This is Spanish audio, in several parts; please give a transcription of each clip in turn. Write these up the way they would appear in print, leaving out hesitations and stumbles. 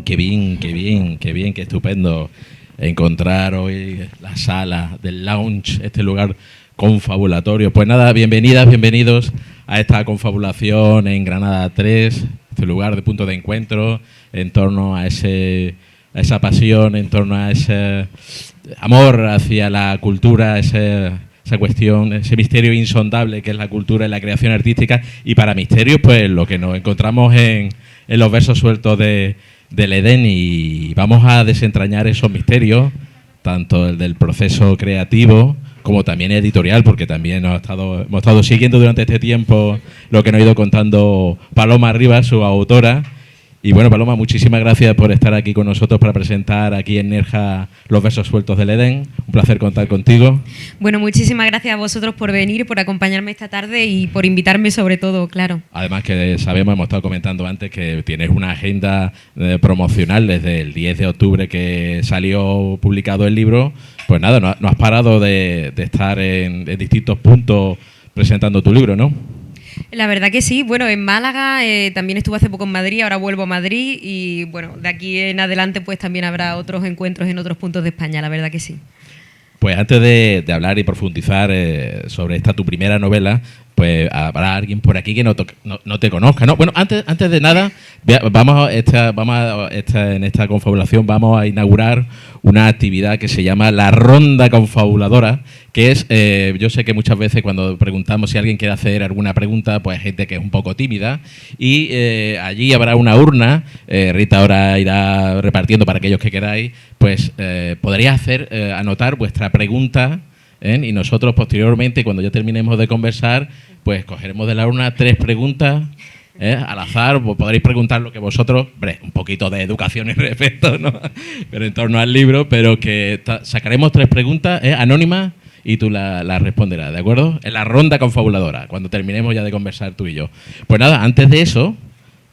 qué bien, qué bien, qué bien, qué estupendo encontrar hoy la sala del lounge, este lugar confabulatorio. Pues nada, bienvenidas, bienvenidos a esta confabulación en Granada 3, este lugar de punto de encuentro en torno a esa pasión, en torno a ese amor hacia la cultura, esa cuestión, ese misterio insondable que es la cultura y la creación artística. Y para misterios, pues lo que nos encontramos en los versos sueltos del Edén, y vamos a desentrañar esos misterios, tanto el del proceso creativo como también editorial, porque también hemos estado siguiendo durante este tiempo lo que nos ha ido contando Paloma Rivas, su autora. Y bueno, Paloma, muchísimas gracias por estar aquí con nosotros para presentar aquí en Nerja los versos sueltos del Edén. Un placer contar contigo. Bueno, muchísimas gracias a vosotros por venir, por acompañarme esta tarde y por invitarme sobre todo, claro. Además que sabemos, hemos estado comentando antes, que tienes una agenda promocional desde el 10 de octubre que salió publicado el libro. Pues nada, no has parado de estar en distintos puntos presentando tu libro, ¿no? La verdad que sí. Bueno, en Málaga, también estuve hace poco en Madrid, ahora vuelvo a Madrid y bueno, de aquí en adelante pues también habrá otros encuentros en otros puntos de España, la verdad que sí. Pues antes de hablar y profundizar sobre esta tu primera novela, pues habrá alguien por aquí que no te conozca, ¿no? Bueno, antes de nada, en esta confabulación vamos a inaugurar una actividad que se llama la Ronda Confabuladora, que es, yo sé que muchas veces cuando preguntamos si alguien quiere hacer alguna pregunta, pues hay gente que es un poco tímida, y allí habrá una urna. Rita ahora irá repartiendo para aquellos que queráis, pues podréis anotar vuestra pregunta, y nosotros posteriormente, cuando ya terminemos de conversar, pues cogeremos de la urna 3 preguntas al azar. Podréis preguntar lo que vosotros, un poquito de educación y respeto, ¿no? Pero en torno al libro, pero que sacaremos 3 preguntas anónimas y tú las responderás, ¿de acuerdo? En la ronda confabuladora, cuando terminemos ya de conversar tú y yo. Pues nada, antes de eso,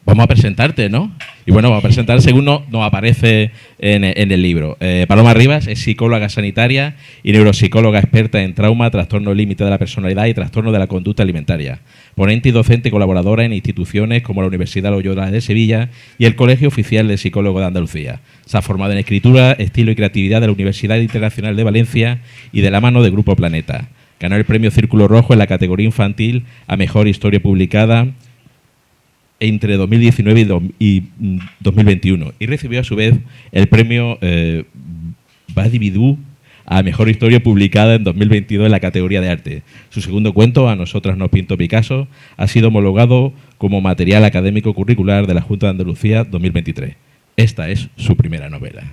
vamos a presentarte, ¿no? Y bueno, vamos a presentar según nos aparece en el libro. Paloma Rivas es psicóloga sanitaria y neuropsicóloga experta en trauma, trastorno límite de la personalidad y trastorno de la conducta alimentaria. Ponente y docente colaboradora en instituciones como la Universidad Loyola de Sevilla y el Colegio Oficial de Psicólogos de Andalucía. Se ha formado en escritura, estilo y creatividad de la Universidad Internacional de Valencia y de la mano de Grupo Planeta. Ganó el premio Círculo Rojo en la categoría infantil a Mejor Historia Publicada entre 2019 y 2021, y recibió a su vez el premio Badibidú a Mejor Historia Publicada en 2022 en la categoría de arte. Su segundo cuento, A nosotras nos pintó Picasso, ha sido homologado como material académico curricular de la Junta de Andalucía 2023. Esta es su primera novela.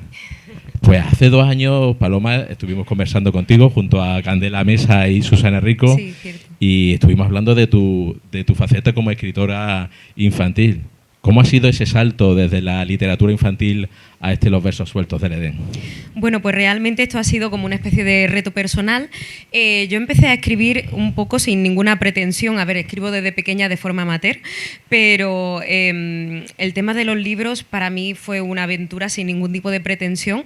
Pues hace 2 años, Paloma, estuvimos conversando contigo junto a Candela Mesa y Susana Rico. Sí, cierto. Y estuvimos hablando de tu faceta como escritora infantil. ¿Cómo ha sido ese salto desde la literatura infantil a los versos sueltos del Edén? Bueno, pues realmente esto ha sido como una especie de reto personal. Yo empecé a escribir un poco sin ninguna pretensión. A ver, escribo desde pequeña de forma amateur, pero el tema de los libros para mí fue una aventura sin ningún tipo de pretensión.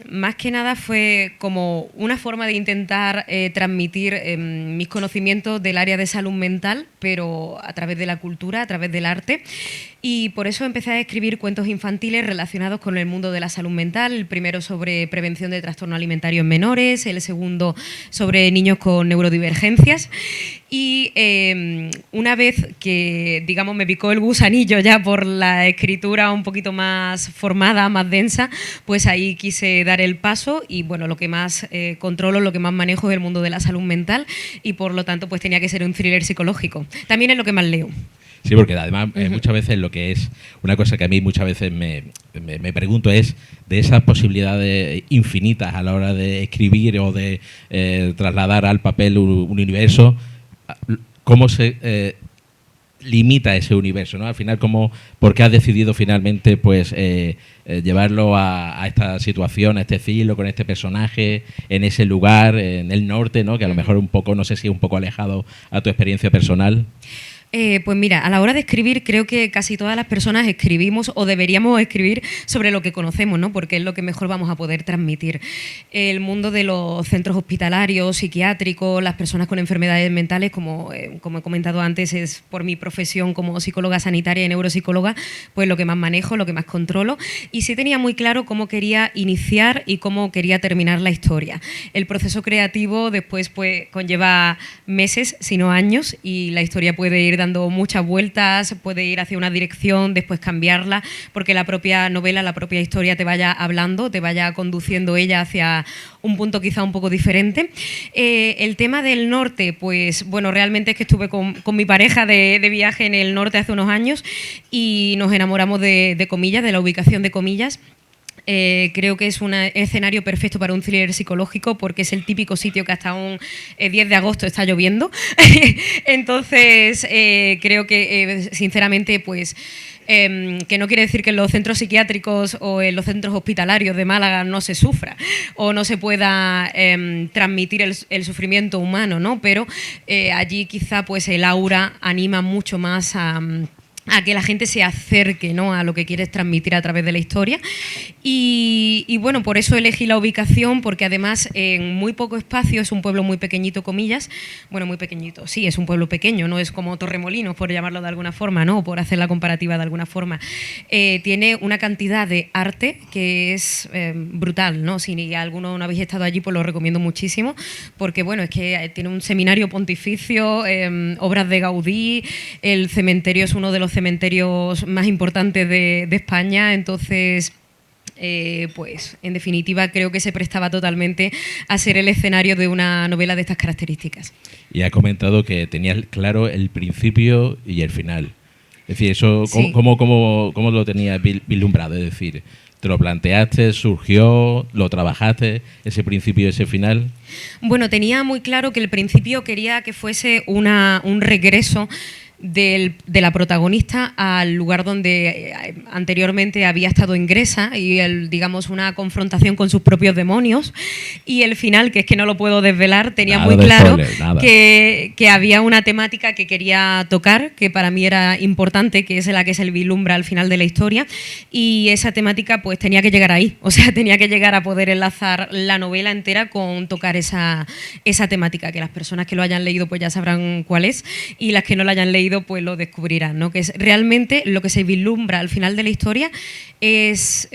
Más que nada fue como una forma de intentar transmitir mis conocimientos del área de salud mental, pero a través de la cultura, a través del arte. Y por eso empecé a escribir cuentos infantiles relacionados con el mundo de la salud mental. El primero sobre prevención de trastorno alimentario en menores, el segundo sobre niños con neurodivergencias. Y una vez que, digamos, me picó el gusanillo ya por la escritura un poquito más formada, más densa, pues ahí quise dar el paso y, bueno, lo que más controlo, lo que más manejo es el mundo de la salud mental y, por lo tanto, pues tenía que ser un thriller psicológico. También es lo que más leo. Sí, porque además muchas veces lo que es una cosa que a mí muchas veces me pregunto es de esas posibilidades infinitas a la hora de escribir o de trasladar al papel un universo, cómo se limita ese universo, ¿no? Al final, ¿por qué has decidido finalmente pues llevarlo a esta situación, a este filo, con este personaje, en ese lugar, en el norte, ¿no? Que a lo mejor un poco, no sé si es un poco alejado a tu experiencia personal. Pues mira, a la hora de escribir creo que casi todas las personas escribimos o deberíamos escribir sobre lo que conocemos, ¿no? Porque es lo que mejor vamos a poder transmitir. El mundo de los centros hospitalarios, psiquiátricos, las personas con enfermedades mentales, como he comentado antes, es por mi profesión como psicóloga sanitaria y neuropsicóloga, pues lo que más manejo, lo que más controlo. Y sí tenía muy claro cómo quería iniciar y cómo quería terminar la historia. El proceso creativo después pues conlleva meses, si no años, y la historia puede ir dando muchas vueltas, puede ir hacia una dirección, después cambiarla, porque la propia novela, la propia historia te vaya hablando, te vaya conduciendo ella hacia un punto quizá un poco diferente. El tema del norte, pues bueno, realmente es que estuve con mi pareja de viaje en el norte hace unos años y nos enamoramos de Comillas, de la ubicación de Comillas. Creo que es un escenario perfecto para un thriller psicológico porque es el típico sitio que hasta un 10 de agosto está lloviendo. Entonces, creo que, sinceramente, pues que no quiere decir que en los centros psiquiátricos o en los centros hospitalarios de Málaga no se sufra o no se pueda transmitir el sufrimiento humano, ¿no? Pero allí quizá pues el aura anima mucho más a que la gente se acerque, ¿no?, a lo que quieres transmitir a través de la historia. Y bueno, por eso elegí la ubicación, porque además en muy poco espacio, es un pueblo muy pequeñito, Comillas, bueno, muy pequeñito, sí, es un pueblo pequeño, no es como Torremolinos, por llamarlo de alguna forma, ¿no?, por hacer la comparativa de alguna forma. Tiene una cantidad de arte que es brutal, ¿no? Si alguno no habéis estado allí, pues lo recomiendo muchísimo, porque bueno, es que tiene un seminario pontificio, obras de Gaudí, el cementerio es uno de los cementerios más importantes de España, entonces pues en definitiva creo que se prestaba totalmente a ser el escenario de una novela de estas características. Y ha comentado que tenías claro el principio y el final. Es decir, eso, Sí. ¿cómo lo tenías vislumbrado? Es decir, ¿te lo planteaste, surgió, lo trabajaste, ese principio y ese final? Bueno, tenía muy claro que el principio quería que fuese un regreso de la protagonista al lugar donde anteriormente había estado ingresa y digamos una confrontación con sus propios demonios, y el final, que es que no lo puedo desvelar, tenía Nada muy de claro spoiler, que había una temática que quería tocar, que para mí era importante, que es la que se vislumbra al final de la historia, y esa temática pues tenía que llegar ahí, o sea, tenía que llegar a poder enlazar la novela entera con tocar esa temática, que las personas que lo hayan leído pues ya sabrán cuál es, y las que no lo hayan leído pues lo descubrirán, ¿no? Que es realmente lo que se vislumbra al final de la historia es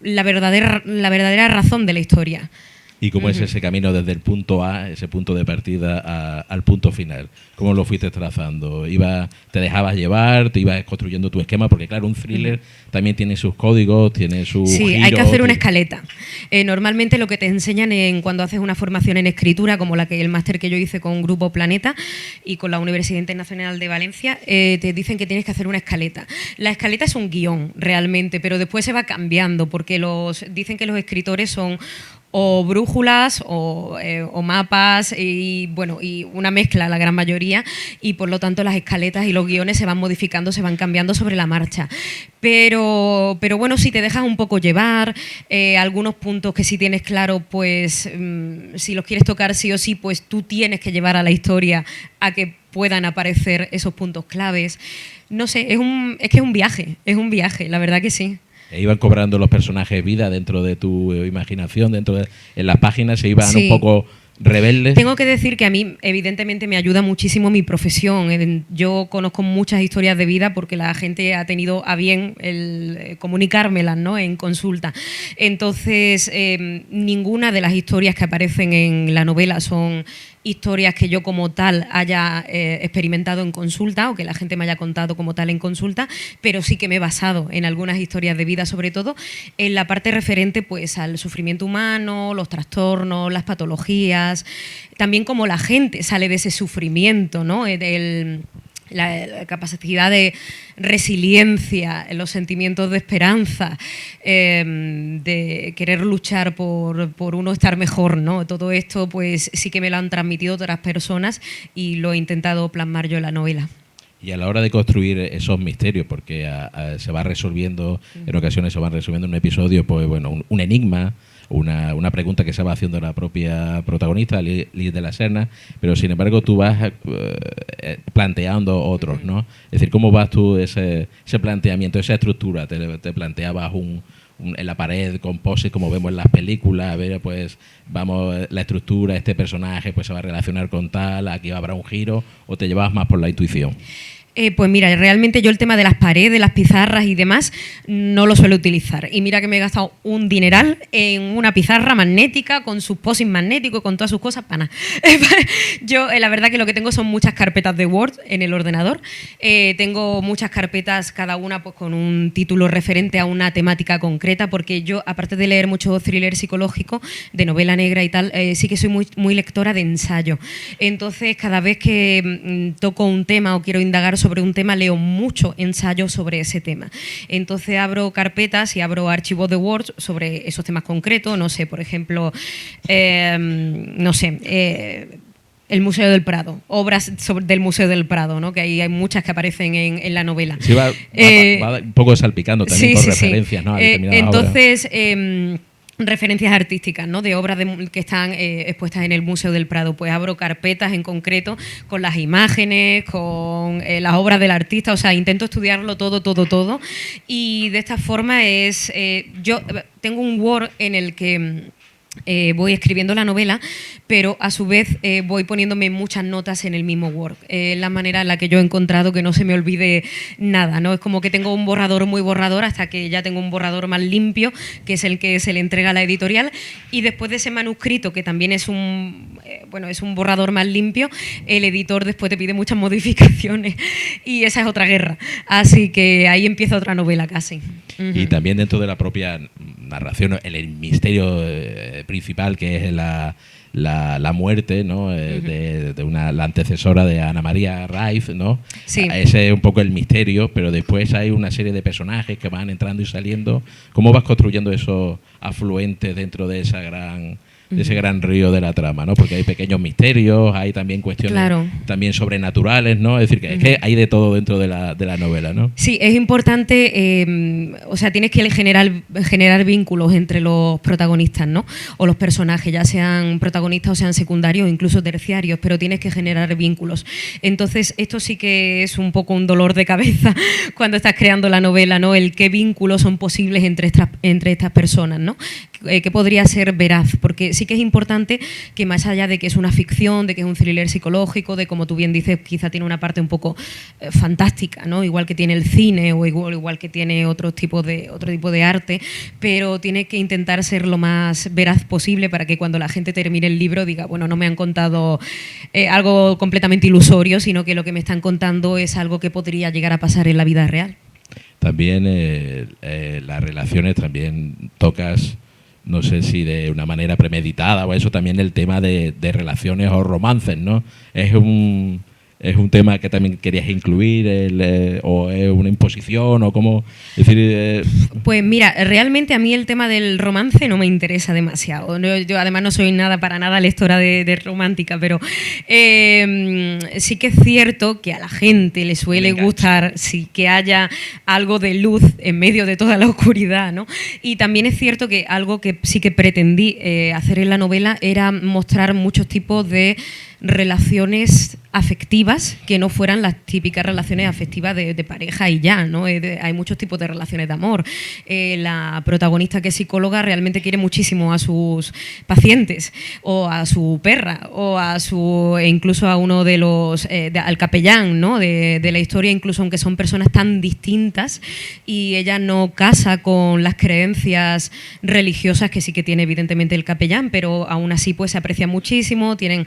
la verdadera razón de la historia. ¿Y cómo es ese camino desde el punto A, ese punto de partida, al punto final? ¿Cómo lo fuiste trazando? ¿Te dejabas llevar? ¿Te ibas construyendo tu esquema? Porque claro, un thriller también tiene sus códigos, tiene sus Sí, giros, hay que hacer una escaleta. Normalmente lo que te enseñan cuando haces una formación en escritura, como el máster que yo hice con Grupo Planeta y con la Universidad Internacional de Valencia, te dicen que tienes que hacer una escaleta. La escaleta es un guión, realmente, pero después se va cambiando, porque dicen que los escritores son o brújulas o mapas y bueno, y una mezcla la gran mayoría, y por lo tanto las escaletas y los guiones se van modificando, se van cambiando sobre la marcha, pero bueno, si te dejas un poco llevar, algunos puntos que sí tienes claro, pues si los quieres tocar sí o sí, pues tú tienes que llevar a la historia a que puedan aparecer esos puntos claves. No sé, es que es un viaje, la verdad que sí. E iban cobrando los personajes vida dentro de tu imaginación, en las páginas se iban un poco rebeldes. Tengo que decir que a mí evidentemente me ayuda muchísimo mi profesión. Yo conozco muchas historias de vida porque la gente ha tenido a bien el comunicármelas, ¿no?, en consulta. Entonces, ninguna de las historias que aparecen en la novela son historias que yo como tal haya experimentado en consulta o que la gente me haya contado como tal en consulta, pero sí que me he basado en algunas historias de vida, sobre todo en la parte referente pues al sufrimiento humano, los trastornos, las patologías, también cómo la gente sale de ese sufrimiento, ¿no?, la capacidad de resiliencia, los sentimientos de esperanza, de querer luchar por uno estar mejor, ¿no? Todo esto pues sí que me lo han transmitido otras personas y lo he intentado plasmar yo en la novela. Y a la hora de construir esos misterios, porque se va resolviendo, en ocasiones se van resolviendo en un episodio, pues bueno, un enigma una pregunta que se va haciendo la propia protagonista, Liz de la Serna, pero sin embargo tú vas planteando otros, ¿no? Es decir, ¿cómo vas tú ese planteamiento, esa estructura? ¿Te planteabas en la pared con poses como vemos en las películas? A ver, pues vamos, la estructura, este personaje pues se va a relacionar con tal, aquí habrá un giro, ¿o te llevabas más por la intuición? Pues mira, realmente yo el tema de las paredes, las pizarras y demás no lo suelo utilizar. Y mira que me he gastado un dineral en una pizarra magnética con sus posits magnéticos, con todas sus cosas, para nada. Yo la verdad que lo que tengo son muchas carpetas de Word en el ordenador. Tengo muchas carpetas, cada una pues con un título referente a una temática concreta, porque yo, aparte de leer mucho thriller psicológico, de novela negra y tal, sí que soy muy lectora de ensayo. Entonces, cada vez que toco un tema o quiero indagar sobre un tema, leo mucho ensayo sobre ese tema. Entonces abro carpetas y abro archivos de Word sobre esos temas concretos, no sé, por ejemplo, el Museo del Prado, obras del Museo del Prado, ¿no? Que ahí hay muchas que aparecen en la novela. Sí, va un poco salpicando también con referencias, ¿no? Entonces, referencias artísticas, ¿no? De obras que están expuestas en el Museo del Prado. Pues abro carpetas en concreto con las imágenes, con las obras del artista, o sea, intento estudiarlo todo. Y de esta forma yo tengo un Word en el que voy escribiendo la novela, pero a su vez voy poniéndome muchas notas en el mismo Word. Es la manera en la que yo he encontrado que no se me olvide nada, ¿no? Es como que tengo un borrador muy borrador hasta que ya tengo un borrador más limpio, que es el que se le entrega a la editorial, y después de ese manuscrito, que también es un borrador más limpio, el editor después te pide muchas modificaciones y esa es otra guerra. Así que ahí empieza otra novela casi. Y también dentro de la propia narración, el misterio principal, que es la muerte, ¿no? De la antecesora de Ana María Raif, ¿no? Sí. Ese es un poco el misterio, pero después hay una serie de personajes que van entrando y saliendo. ¿Cómo vas construyendo esos afluentes dentro de esa de ese gran río de la trama, ¿no? Porque hay pequeños misterios, hay también cuestiones también sobrenaturales, ¿no? Es decir, que es que hay de todo dentro de la novela, ¿no? Sí, es importante, o sea, tienes que generar vínculos entre los protagonistas, ¿no? O los personajes, ya sean protagonistas o sean secundarios o incluso terciarios, pero tienes que generar vínculos. Entonces, esto sí que es un poco un dolor de cabeza cuando estás creando la novela, ¿no? El qué vínculos son posibles entre estas personas, ¿no? Que podría ser veraz, porque sí que es importante que más allá de que es una ficción, de que es un thriller psicológico, de como tú bien dices, quizá tiene una parte un poco fantástica, ¿no? Igual que tiene el cine o igual que tiene otro tipo de arte, pero tiene que intentar ser lo más veraz posible para que cuando la gente termine el libro diga, bueno, no me han contado algo completamente ilusorio, sino que lo que me están contando es algo que podría llegar a pasar en la vida real. También las relaciones, también tocas, no sé si de una manera premeditada o eso, también el tema de relaciones o romances, ¿no? Es un tema que también querías incluir, o es una imposición, o cómo decir. Pues mira, realmente a mí el tema del romance no me interesa demasiado. Yo además no soy para nada lectora de romántica, pero sí que es cierto que a la gente le suele gustar que haya algo de luz en medio de toda la oscuridad, ¿no? Y también es cierto que algo que sí que pretendí hacer en la novela era mostrar muchos tipos de relaciones afectivas que no fueran las típicas relaciones afectivas de pareja y ya, ¿no? Hay muchos tipos de relaciones de amor. La protagonista, que es psicóloga, realmente quiere muchísimo a sus pacientes, o a su perra, o incluso a uno de al capellán, ¿no? de la historia, incluso aunque son personas tan distintas, y ella no casa con las creencias religiosas que sí que tiene evidentemente el capellán, pero aún así pues se aprecia muchísimo, tienen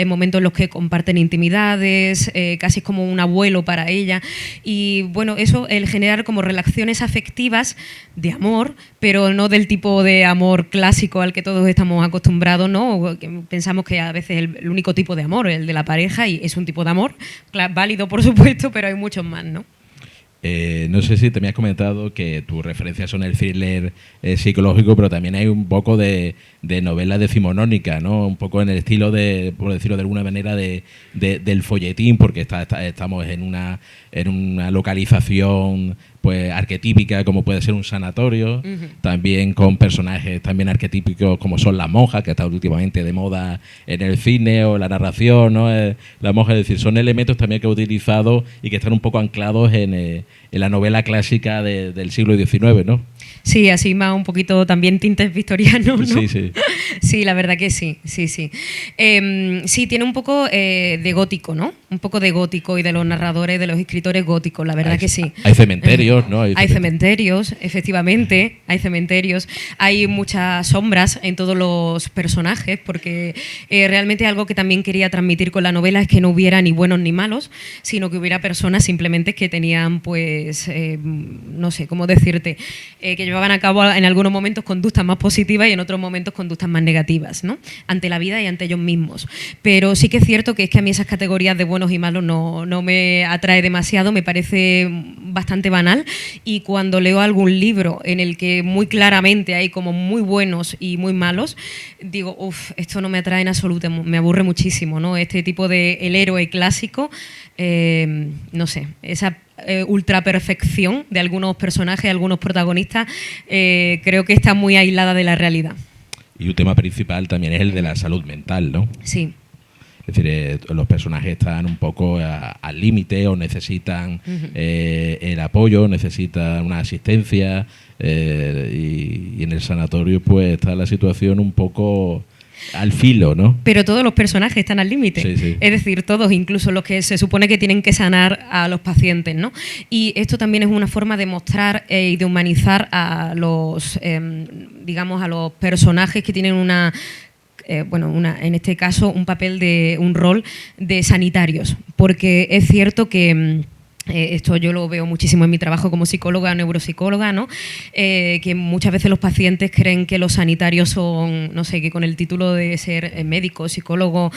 momentos en los que comparten intimidades, casi como un abuelo para ella, y bueno, eso, el generar como relaciones afectivas de amor, pero no del tipo de amor clásico al que todos estamos acostumbrados, ¿no? Que pensamos que a veces el único tipo de amor es el de la pareja, y es un tipo de amor válido, por supuesto, pero hay muchos más, ¿no? No sé si te me has comentado que tus referencias son el thriller psicológico, pero también hay un poco de de novela decimonónica, ¿no? Un poco en el estilo de, por decirlo de alguna manera, del folletín, porque estamos en una localización pues arquetípica, como puede ser un sanatorio, también con personajes también arquetípicos como son las monjas, que está últimamente de moda en el cine o la narración, ¿no? Las monjas, es decir, son elementos también que he utilizado y que están un poco anclados en la novela clásica del siglo XIX, ¿no? Sí, así más un poquito también tintes victorianos, ¿no? Sí, sí. Sí, la verdad que sí, sí, sí. Sí, tiene un poco de gótico, ¿no? Un poco de gótico y de los narradores, de los escritores góticos, la verdad que sí. Hay cementerios, ¿no? Hay cementerios, efectivamente, hay cementerios. Hay muchas sombras en todos los personajes, porque realmente algo que también quería transmitir con la novela es que no hubiera ni buenos ni malos, sino que hubiera personas simplemente que tenían, pues, no sé cómo decirte, que llevaban a cabo en algunos momentos conductas más positivas y en otros momentos conductas más negativas, ¿no? Ante la vida y ante ellos mismos. Pero sí que es cierto que es que a mí esas categorías de buenos y malos no me atrae demasiado, me parece bastante banal, y cuando leo algún libro en el que muy claramente hay como muy buenos y muy malos, digo, uff, esto no me atrae en absoluto, me aburre muchísimo, ¿no? Este tipo de el héroe clásico, no sé, esa ultra perfección de algunos personajes, algunos protagonistas, creo que está muy aislada de la realidad. Y un tema principal también es el de la salud mental, ¿no? Sí. Es decir, los personajes están un poco al límite o necesitan el apoyo, necesitan una asistencia, y en el sanatorio pues está la situación un poco al filo, ¿no? Pero todos los personajes están al límite. Sí, sí. Es decir, todos, incluso los que se supone que tienen que sanar a los pacientes, ¿no? Y esto también es una forma de mostrar y de humanizar a los, digamos, a los personajes que tienen en este caso, un rol de sanitarios. Porque es cierto que esto yo lo veo muchísimo en mi trabajo como psicóloga, neuropsicóloga, ¿no? Que muchas veces los pacientes creen que los sanitarios son, no sé, que con el título de ser médico, psicólogo,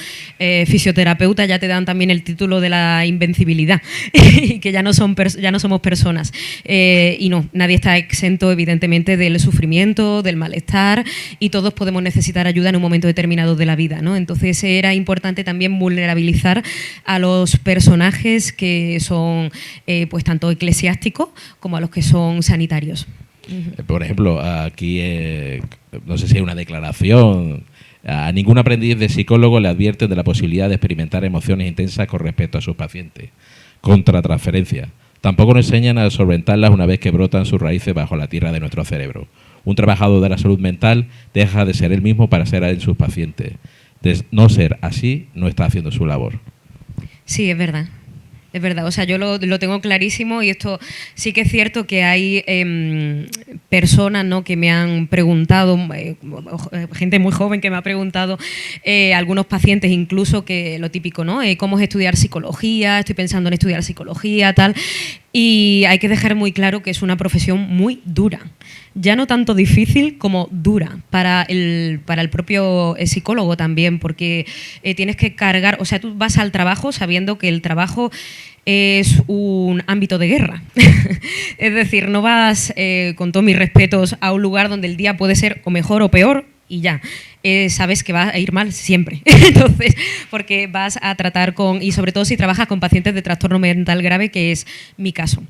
fisioterapeuta ya te dan también el título de la invencibilidad y que ya no somos personas. Y no, nadie está exento evidentemente del sufrimiento, del malestar, y todos podemos necesitar ayuda en un momento determinado de la vida, ¿no? Entonces era importante también vulnerabilizar a los personajes que son pues tanto eclesiásticos como a los que son sanitarios. Por ejemplo, aquí, no sé si hay una declaración, a ningún aprendiz de psicólogo le advierten de la posibilidad de experimentar emociones intensas con respecto a sus pacientes. Contratransferencia. Tampoco nos enseñan a solventarlas una vez que brotan sus raíces bajo la tierra de nuestro cerebro. Un trabajador de la salud mental deja de ser él mismo para ser en sus pacientes. De no ser así, no está haciendo su labor. Sí, es verdad. Es verdad, o sea, yo lo tengo clarísimo, y esto sí que es cierto que hay personas, ¿no?, que me han preguntado, gente muy joven que me ha preguntado, algunos pacientes incluso, que lo típico, ¿no? ¿Cómo es estudiar psicología? Estoy pensando en estudiar psicología, tal. Y hay que dejar muy claro que es una profesión muy dura. Ya no tanto difícil como dura para el propio psicólogo también, porque tienes que cargar, o sea, tú vas al trabajo sabiendo que el trabajo es un ámbito de guerra. Es decir, no vas, con todos mis respetos, a un lugar donde el día puede ser o mejor o peor y ya. Sabes que va a ir mal siempre. Entonces, porque vas a tratar y sobre todo si trabajas con pacientes de trastorno mental grave, que es mi caso.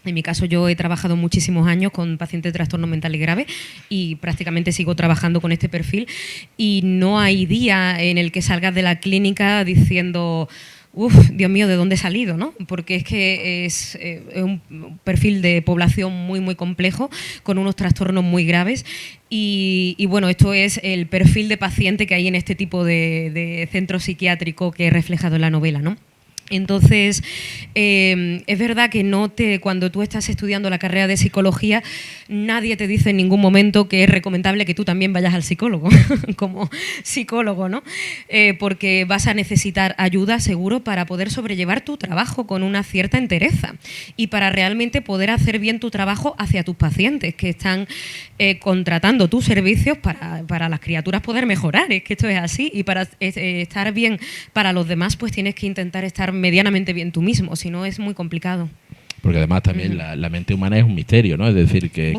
En mi caso, yo he trabajado muchísimos años con pacientes de trastorno mental grave y prácticamente sigo trabajando con este perfil, y no hay día en el que salgas de la clínica diciendo, uff, Dios mío, ¿de dónde he salido?, ¿no? Porque es que es un perfil de población muy, muy complejo, con unos trastornos muy graves. Y bueno, esto es el perfil de paciente que hay en este tipo de centro psiquiátrico que he reflejado en la novela, ¿no? Entonces, es verdad que cuando tú estás estudiando la carrera de psicología, nadie te dice en ningún momento que es recomendable que tú también vayas al psicólogo, como psicólogo, ¿no? Porque vas a necesitar ayuda, seguro, para poder sobrellevar tu trabajo con una cierta entereza y para realmente poder hacer bien tu trabajo hacia tus pacientes que están contratando tus servicios para las criaturas poder mejorar. Es que esto es así, y para estar bien para los demás, pues tienes que intentar estar medianamente bien tú mismo, si no es muy complicado. Porque además también la mente humana es un misterio, ¿no? Es decir, que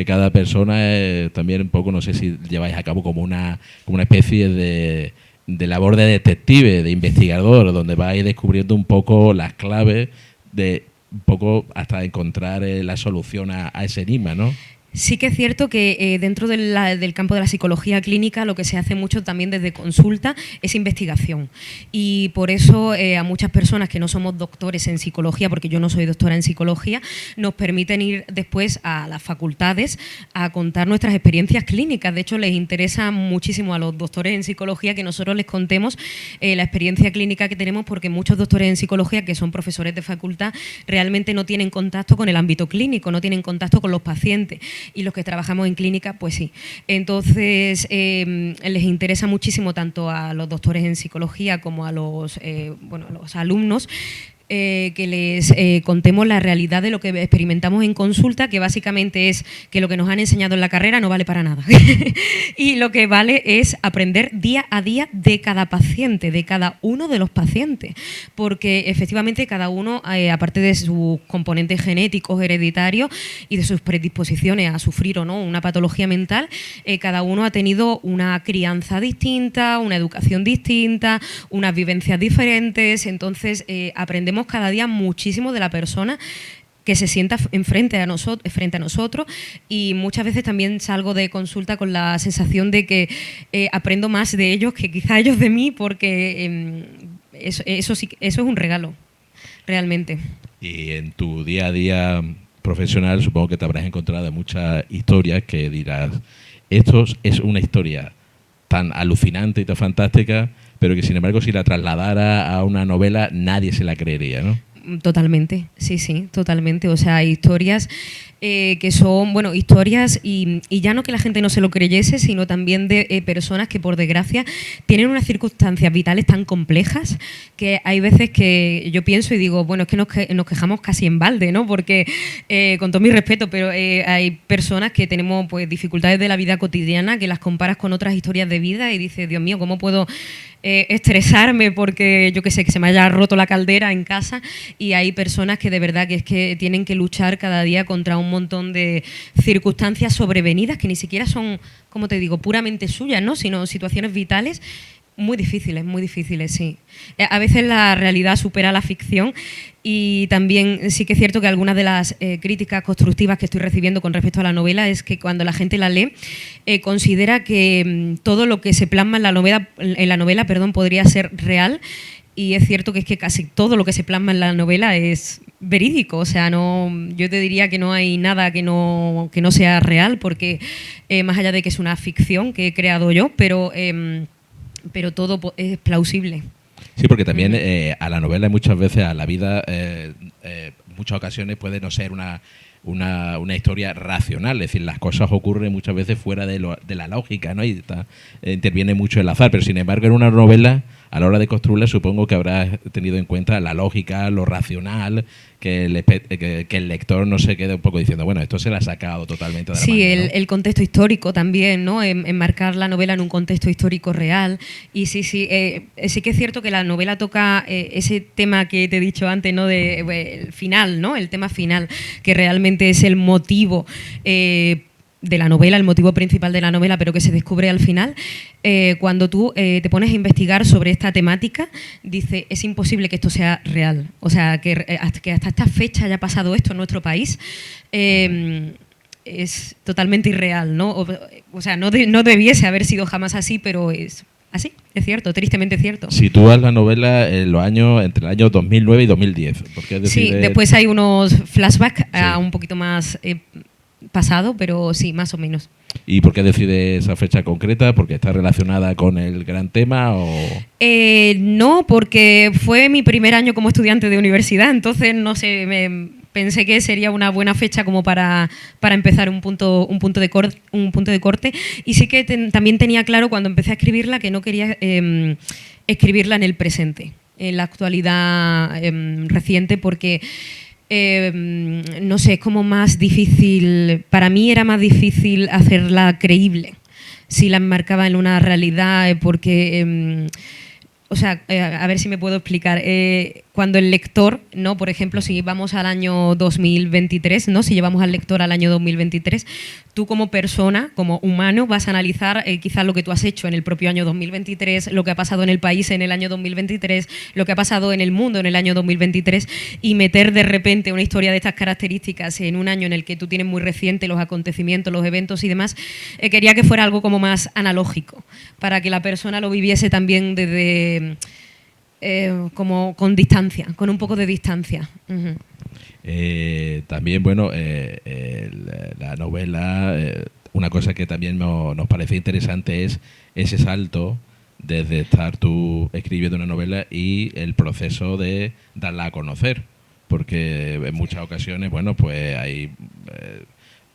cada persona es también un poco, no sé si lleváis a cabo como una especie de labor de detective, de investigador, donde vais descubriendo un poco las claves de un poco hasta encontrar la solución a ese enigma, ¿no? Sí que es cierto que dentro del campo de la psicología clínica lo que se hace mucho también desde consulta es investigación. Y por eso a muchas personas que no somos doctores en psicología, porque yo no soy doctora en psicología, nos permiten ir después a las facultades a contar nuestras experiencias clínicas. De hecho, les interesa muchísimo a los doctores en psicología que nosotros les contemos la experiencia clínica que tenemos, porque muchos doctores en psicología que son profesores de facultad realmente no tienen contacto con el ámbito clínico, no tienen contacto con los pacientes. Y los que trabajamos en clínica, pues sí. Entonces, les interesa muchísimo tanto a los doctores en psicología como a los alumnos que les contemos la realidad de lo que experimentamos en consulta, que básicamente es que lo que nos han enseñado en la carrera no vale para nada. Y lo que vale es aprender día a día de cada paciente, de cada uno de los pacientes. Porque efectivamente cada uno, aparte de sus componentes genéticos, hereditarios y de sus predisposiciones a sufrir o no una patología mental, cada uno ha tenido una crianza distinta, una educación distinta, unas vivencias diferentes. Entonces aprendemos cada día muchísimo de la persona que se sienta frente a nosotros, y muchas veces también salgo de consulta con la sensación de que aprendo más de ellos que quizá ellos de mí, porque eso es un regalo, realmente. Y en tu día a día profesional supongo que te habrás encontrado muchas historias que dirás, esto es una historia tan alucinante y tan fantástica, pero que sin embargo si la trasladara a una novela nadie se la creería, ¿no? Totalmente, sí, totalmente. O sea, hay historias que son, bueno, historias y ya no que la gente no se lo creyese, sino también de personas que por desgracia tienen unas circunstancias vitales tan complejas que hay veces que yo pienso y digo, bueno, es que nos quejamos casi en balde, ¿no? Porque, con todo mi respeto, pero hay personas que tenemos pues dificultades de la vida cotidiana que las comparas con otras historias de vida y dices, Dios mío, ¿cómo puedo estresarme porque, yo qué sé, que se me haya roto la caldera en casa? Y hay personas que de verdad que es que tienen que luchar cada día contra un montón de circunstancias sobrevenidas que ni siquiera son, como te digo, puramente suyas, ¿no? Sino situaciones vitales muy difíciles, sí. A veces la realidad supera la ficción, y también sí que es cierto que algunas de las críticas constructivas que estoy recibiendo con respecto a la novela es que cuando la gente la lee considera que todo lo que se plasma en la novela, podría ser real. Y es cierto que es que casi todo lo que se plasma en la novela es verídico. O sea, yo te diría que no hay nada que no sea real, porque más allá de que es una ficción que he creado yo, pero todo es plausible. Sí, porque también a la novela muchas veces, a la vida, muchas ocasiones puede no ser una historia racional, es decir, las cosas ocurren muchas veces fuera de la lógica, ¿no? Y interviene mucho el azar, pero sin embargo en una novela, a la hora de construirla, supongo que habrás tenido en cuenta la lógica, lo racional, que el lector no se quede un poco diciendo, bueno, esto se la ha sacado totalmente de la manga, ¿no? El contexto histórico también, ¿no? Enmarcar la novela en un contexto histórico real. Y sí que es cierto que la novela toca ese tema que te he dicho antes, ¿no? El final, ¿no? El tema final, que realmente es el motivo de la novela, el motivo principal de la novela, pero que se descubre al final. Cuando tú te pones a investigar sobre esta temática, dice, es imposible que esto sea real. O sea, que hasta esta fecha haya pasado esto en nuestro país, es totalmente irreal, ¿no? O sea, no debiese haber sido jamás así, pero es así, es cierto, tristemente cierto. Sitúas la novela en los años, entre el año 2009 y 2010. Porque después hay unos flashbacks a un poquito más pasado, pero sí, más o menos. ¿Y por qué decide esa fecha concreta? ¿Porque está relacionada con el gran tema o...? No, porque fue mi primer año como estudiante de universidad, entonces no sé, pensé que sería una buena fecha como para empezar un punto de corte, y sí que también tenía claro cuando empecé a escribirla que no quería escribirla en el presente, en la actualidad reciente, porque no sé, es como más difícil, para mí era más difícil hacerla creíble si la enmarcaba en una realidad, porque, o sea, a ver si me puedo explicar. cuando el lector, ¿no? Por ejemplo, si vamos al año 2023, ¿no? Si llevamos al lector al año 2023, tú como persona, como humano, vas a analizar quizás lo que tú has hecho en el propio año 2023, lo que ha pasado en el país en el año 2023, lo que ha pasado en el mundo en el año 2023, y meter de repente una historia de estas características en un año en el que tú tienes muy reciente los acontecimientos, los eventos y demás. Quería que fuera algo como más analógico, para que la persona lo viviese también desde... como con distancia, con un poco de distancia. Uh-huh. También, bueno, la novela, una cosa que también nos parece interesante es ese salto desde estar tú escribiendo una novela y el proceso de darla a conocer, porque en muchas ocasiones, bueno, pues hay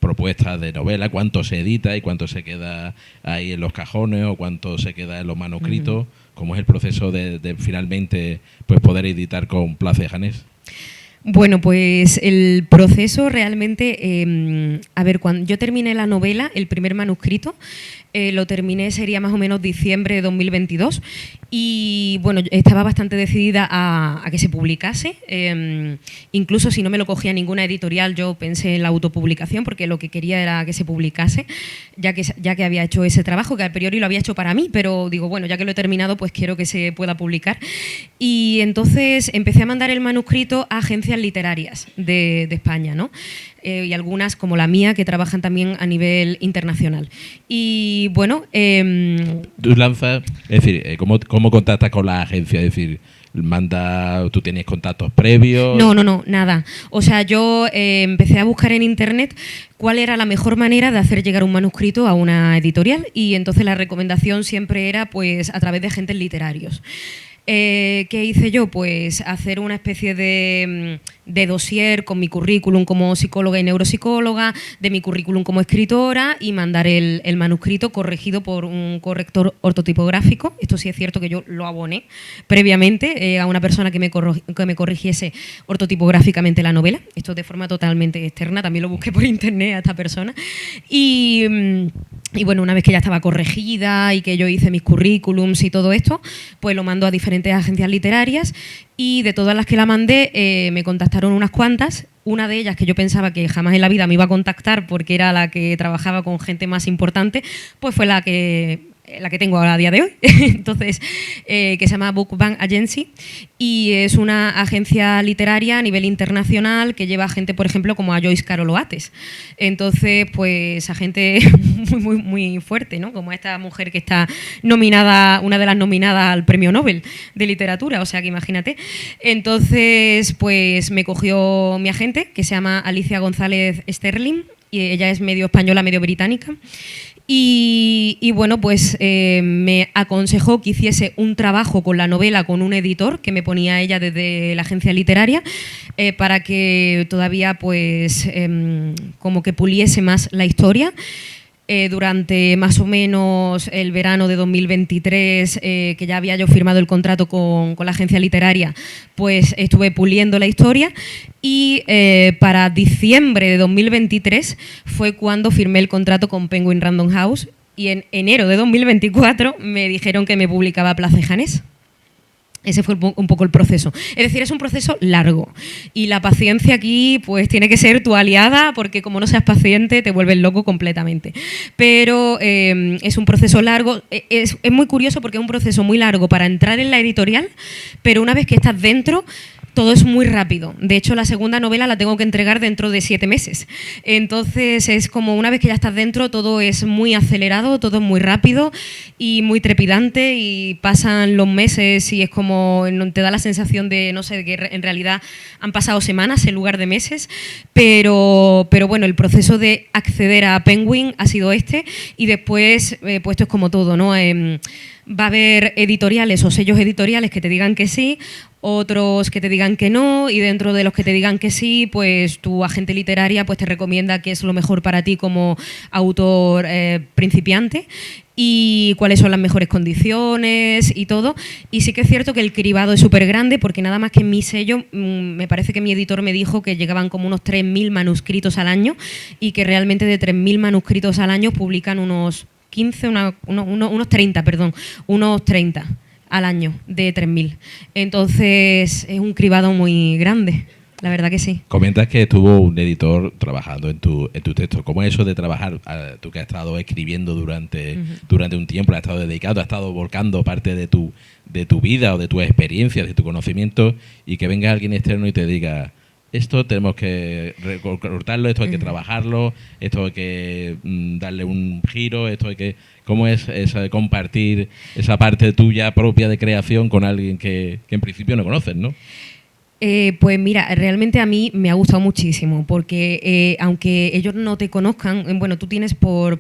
propuestas de novela, cuánto se edita y cuánto se queda ahí en los cajones o cuánto se queda en los manuscritos. Uh-huh. ¿Cómo es el proceso de finalmente pues poder editar con Place Janés? Bueno, pues el proceso realmente, a ver, cuando yo terminé la novela, el primer manuscrito, lo terminé, sería más o menos diciembre de 2022, y bueno, estaba bastante decidida a que se publicase. Incluso si no me lo cogía ninguna editorial, yo pensé en la autopublicación, porque lo que quería era que se publicase, ya que había hecho ese trabajo, que a priori lo había hecho para mí, pero digo, bueno, ya que lo he terminado, pues quiero que se pueda publicar. Y entonces empecé a mandar el manuscrito a agencias literarias de España, ¿no? Y algunas como la mía que trabajan también a nivel internacional. Y bueno... Tú lanzas, es decir, ¿cómo contactas con la agencia? Es decir, ¿tú tienes contactos previos? No, nada. O sea, yo empecé a buscar en internet cuál era la mejor manera de hacer llegar un manuscrito a una editorial, y entonces la recomendación siempre era pues a través de agentes literarios. ¿Qué hice yo? Pues hacer una especie de dossier con mi currículum como psicóloga y neuropsicóloga, de mi currículum como escritora, y mandar el manuscrito corregido por un corrector ortotipográfico. Esto sí es cierto que yo lo aboné previamente a una persona que me corrigiese ortotipográficamente la novela. Esto de forma totalmente externa, también lo busqué por internet a esta persona. Y bueno, una vez que ya estaba corregida y que yo hice mis currículums y todo esto, pues lo mando a diferentes agencias literarias, y de todas las que la mandé me contactaron unas cuantas. Una de ellas, que yo pensaba que jamás en la vida me iba a contactar porque era la que trabajaba con gente más importante, pues fue la que tengo ahora a día de hoy. Entonces, que se llama Book Bank Agency, y es una agencia literaria a nivel internacional que lleva a gente, por ejemplo, como a Joyce Carol Oates. Entonces, pues a gente muy, muy fuerte, ¿no? Como esta mujer que está nominada, una de las nominadas al Premio Nobel de Literatura, o sea que imagínate. Entonces, pues me cogió mi agente, que se llama Alicia González Sterling, y ella es medio española, medio británica. Y bueno, pues me aconsejó que hiciese un trabajo con la novela con un editor que me ponía ella desde la agencia literaria, para que todavía pues como que puliese más la historia. Durante más o menos el verano de 2023, que ya había yo firmado el contrato con la agencia literaria, pues estuve puliendo la historia, y para diciembre de 2023 fue cuando firmé el contrato con Penguin Random House, y en enero de 2024 me dijeron que me publicaba Place Janés. Ese fue un poco el proceso. Es decir, es un proceso largo, y la paciencia aquí pues tiene que ser tu aliada, porque como no seas paciente te vuelves loco completamente. Pero es un proceso largo, es muy curioso porque es un proceso muy largo para entrar en la editorial, pero una vez que estás dentro todo es muy rápido. De hecho, la segunda novela la tengo que entregar dentro de 7 meses. Entonces, es como una vez que ya estás dentro, todo es muy acelerado, todo es muy rápido y muy trepidante, y pasan los meses y es como te da la sensación de, no sé, que en realidad han pasado semanas en lugar de meses. Pero bueno, el proceso de acceder a Penguin ha sido este, y después, pues esto es como todo, ¿no? Va a haber editoriales o sellos editoriales que te digan que sí, otros que te digan que no, y dentro de los que te digan que sí, pues tu agente literaria pues te recomienda qué es lo mejor para ti como autor principiante y cuáles son las mejores condiciones y todo. Y sí que es cierto que el cribado es súper grande, porque nada más que en mi sello, me parece que mi editor me dijo que llegaban como unos 3.000 manuscritos al año, y que realmente de 3.000 manuscritos al año publican unos 30. al año de 3.000. Entonces es un cribado muy grande. La verdad que sí. Comentas que estuvo un editor trabajando en tu texto. ¿Cómo es eso de trabajar, tú que has estado escribiendo durante un tiempo, has estado dedicado, has estado volcando parte de tu vida o de tu experiencia, de tu conocimiento, y que venga alguien externo y te diga, esto tenemos que recortarlo, esto hay que trabajarlo, esto hay que darle un giro, esto hay que... ¿Cómo es compartir esa parte tuya propia de creación con alguien que en principio no conoces, ¿no? Pues mira, realmente a mí me ha gustado muchísimo porque aunque ellos no te conozcan, bueno, tú tienes por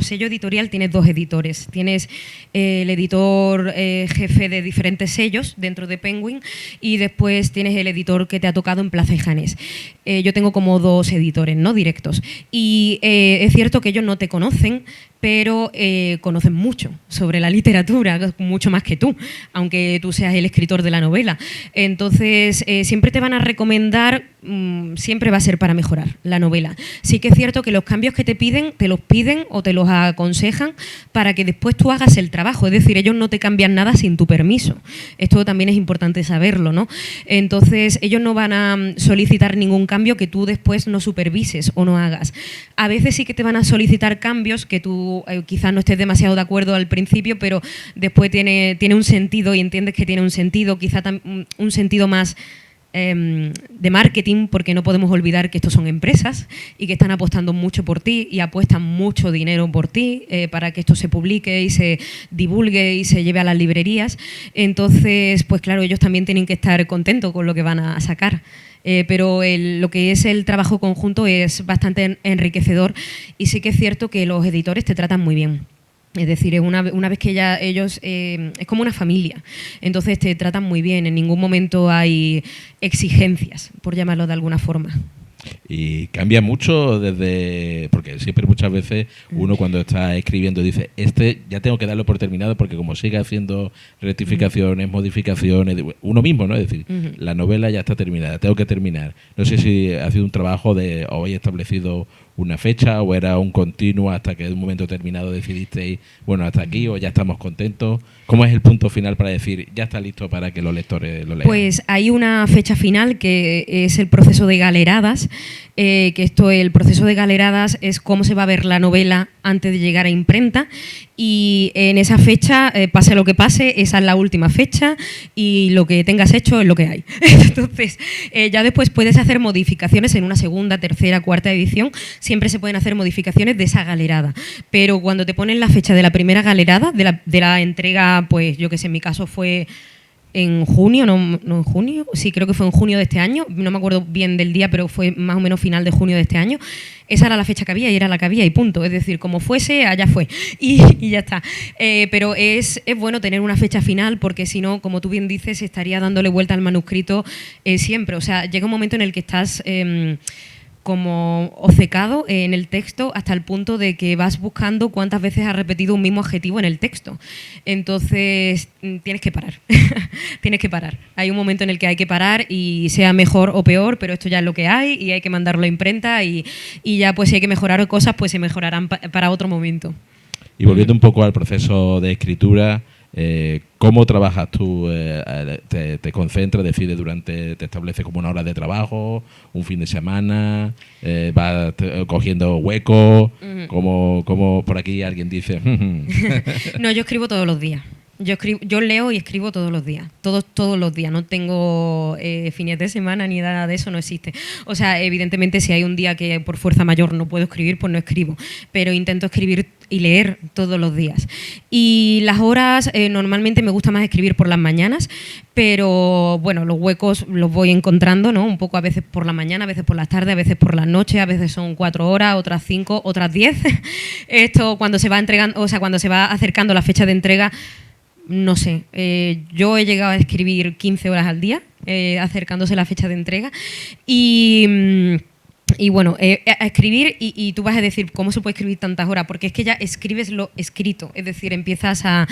sello editorial tienes 2 editores. Tienes el editor jefe de diferentes sellos dentro de Penguin y después tienes el editor que te ha tocado en Plaza y Janés. Yo tengo como 2 editores, ¿no? Directos. Y es cierto que ellos no te conocen, pero conocen mucho sobre la literatura, mucho más que tú, aunque tú seas el escritor de la novela. Entonces, siempre te van a recomendar, siempre va a ser para mejorar la novela. Sí que es cierto que los cambios que te los piden o te los aconsejan para que después tú hagas el trabajo. Es decir, ellos no te cambian nada sin tu permiso. Esto también es importante saberlo, ¿no? Entonces, ellos no van a solicitar ningún cambio que tú después no supervises o no hagas. A veces sí que te van a solicitar cambios que tú quizás no estés demasiado de acuerdo al principio, pero después tiene un sentido y entiendes que tiene un sentido, quizá un sentido más de marketing, porque no podemos olvidar que estos son empresas y que están apostando mucho por ti y apuestan mucho dinero por ti para que esto se publique y se divulgue y se lleve a las librerías. Entonces, pues claro, ellos también tienen que estar contentos con lo que van a sacar. Pero lo que es el trabajo conjunto es bastante enriquecedor y sí que es cierto que los editores te tratan muy bien. Es decir, una vez que ellos es como una familia, entonces te tratan muy bien, en ningún momento hay exigencias, por llamarlo de alguna forma. Y cambia mucho porque siempre muchas veces uno cuando está escribiendo dice, ya tengo que darlo por terminado porque como sigue haciendo rectificaciones, modificaciones, uno mismo, ¿no? Es decir, la novela ya está terminada, tengo que terminar. No sé si ha sido un trabajo de hoy establecido una fecha o era un continuo hasta que en un momento determinado decidisteis, bueno, hasta aquí o ya estamos contentos. ¿Cómo es el punto final para decir, ya está listo para que los lectores lo lean? Pues hay una fecha final que es el proceso de galeradas, el proceso de galeradas es cómo se va a ver la novela antes de llegar a imprenta y en esa fecha, pase lo que pase, esa es la última fecha y lo que tengas hecho es lo que hay. Entonces, ya después puedes hacer modificaciones en una segunda, tercera, cuarta edición, siempre se pueden hacer modificaciones de esa galerada, pero cuando te ponen la fecha de la primera galerada, de la entrega, pues yo que sé, en mi caso fue en junio, no en junio, sí, creo que fue en junio de este año, no me acuerdo bien del día, pero fue más o menos final de junio de este año. Esa era la fecha que había y era la que había y punto. Es decir, como fuese, allá fue. Y ya está. Pero es bueno tener una fecha final porque si no, como tú bien dices, estaría dándole vuelta al manuscrito siempre. O sea, llega un momento en el que estás como obcecado en el texto hasta el punto de que vas buscando cuántas veces has repetido un mismo adjetivo en el texto. Entonces, tienes que parar. Tienes que parar. Hay un momento en el que hay que parar y sea mejor o peor, pero esto ya es lo que hay y hay que mandarlo a imprenta y ya pues si hay que mejorar cosas, pues se mejorarán para otro momento. Y volviendo un poco al proceso de escritura, ¿cómo trabajas tú? ¿Te concentras, decides te estableces como una hora de trabajo, un fin de semana, vas cogiendo huecos? ¿Cómo por aquí alguien dice? No, yo escribo todos los días. Yo leo y escribo todos los días, todos los días. No tengo fines de semana ni nada de eso, no existe. O sea, evidentemente si hay un día que por fuerza mayor no puedo escribir, pues no escribo. Pero intento escribir y leer todos los días. Y las horas, normalmente me gusta más escribir por las mañanas, pero bueno, los huecos los voy encontrando, ¿no? Un poco a veces por la mañana, a veces por las tardes, a veces por las noches, a veces son 4 horas, otras 5, otras 10. Esto cuando se va entregando, o sea, cuando se va acercando la fecha de entrega, no sé, yo he llegado a escribir 15 horas al día, acercándose la fecha de entrega, y Y bueno, a escribir, y tú vas a decir, ¿cómo se puede escribir tantas horas? Porque es que ya escribes lo escrito, es decir, empiezas a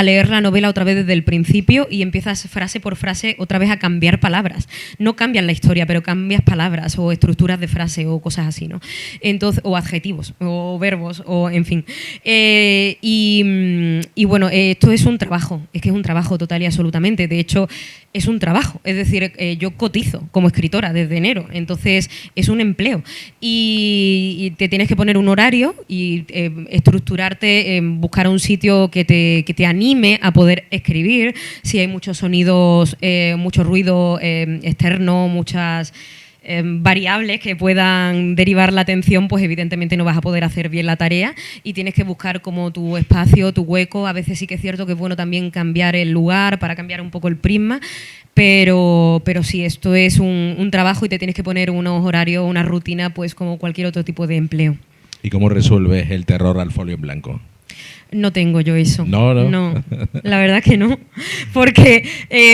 leer la novela otra vez desde el principio y empiezas frase por frase otra vez a cambiar palabras. No cambias la historia, pero cambias palabras o estructuras de frase o cosas así, ¿no? Entonces, o adjetivos, o verbos, o en fin. Y bueno, esto es un trabajo, es que es un trabajo total y absolutamente. De hecho, es un trabajo, es decir, yo cotizo como escritora desde enero, entonces es un empleo y te tienes que poner un horario y estructurarte, buscar un sitio que te anime a poder escribir. Si hay muchos sonidos, mucho ruido externo, muchas variables que puedan derivar la atención, pues evidentemente no vas a poder hacer bien la tarea y tienes que buscar como tu espacio, tu hueco. A veces sí que es cierto que es bueno también cambiar el lugar para cambiar un poco el prisma, pero sí, esto es un trabajo y te tienes que poner unos horarios, una rutina, pues como cualquier otro tipo de empleo. ¿Y cómo resuelves el terror al folio en blanco? No tengo yo eso. No. No, la verdad que no. Porque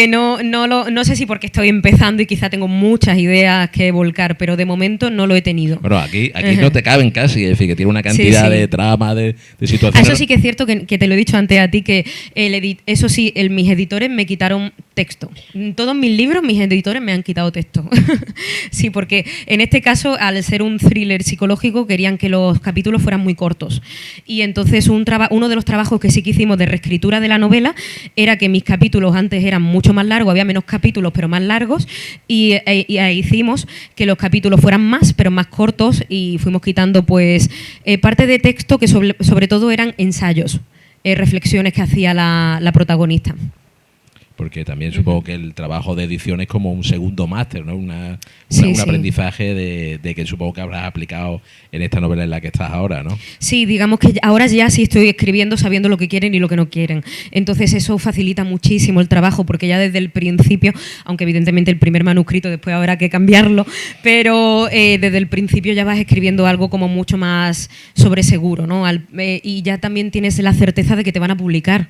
no sé si porque estoy empezando y quizá tengo muchas ideas que volcar, pero de momento no lo he tenido. Bueno, aquí no te caben casi, es decir, que tiene una cantidad de trama, de situaciones. Eso sí que es cierto que te lo he dicho antes a ti, que eso sí, mis editores me quitaron texto. En todos mis libros, mis editores me han quitado texto. Sí, porque en este caso, al ser un thriller psicológico, querían que los capítulos fueran muy cortos. Y entonces uno de los trabajos que sí que hicimos de reescritura de la novela era que mis capítulos antes eran mucho más largos, había menos capítulos pero más largos, y ahí hicimos que los capítulos fueran más pero más cortos y fuimos quitando pues parte de texto que sobre todo eran ensayos, reflexiones que hacía la protagonista. Porque también supongo que el trabajo de edición es como un segundo máster, ¿no? Un aprendizaje de que supongo que habrás aplicado en esta novela en la que estás ahora, ¿no? Sí, digamos que ahora ya sí estoy escribiendo sabiendo lo que quieren y lo que no quieren. Entonces eso facilita muchísimo el trabajo, porque ya desde el principio, aunque evidentemente el primer manuscrito después habrá que cambiarlo, pero desde el principio ya vas escribiendo algo como mucho más sobre seguro, ¿no? Y ya también tienes la certeza de que te van a publicar.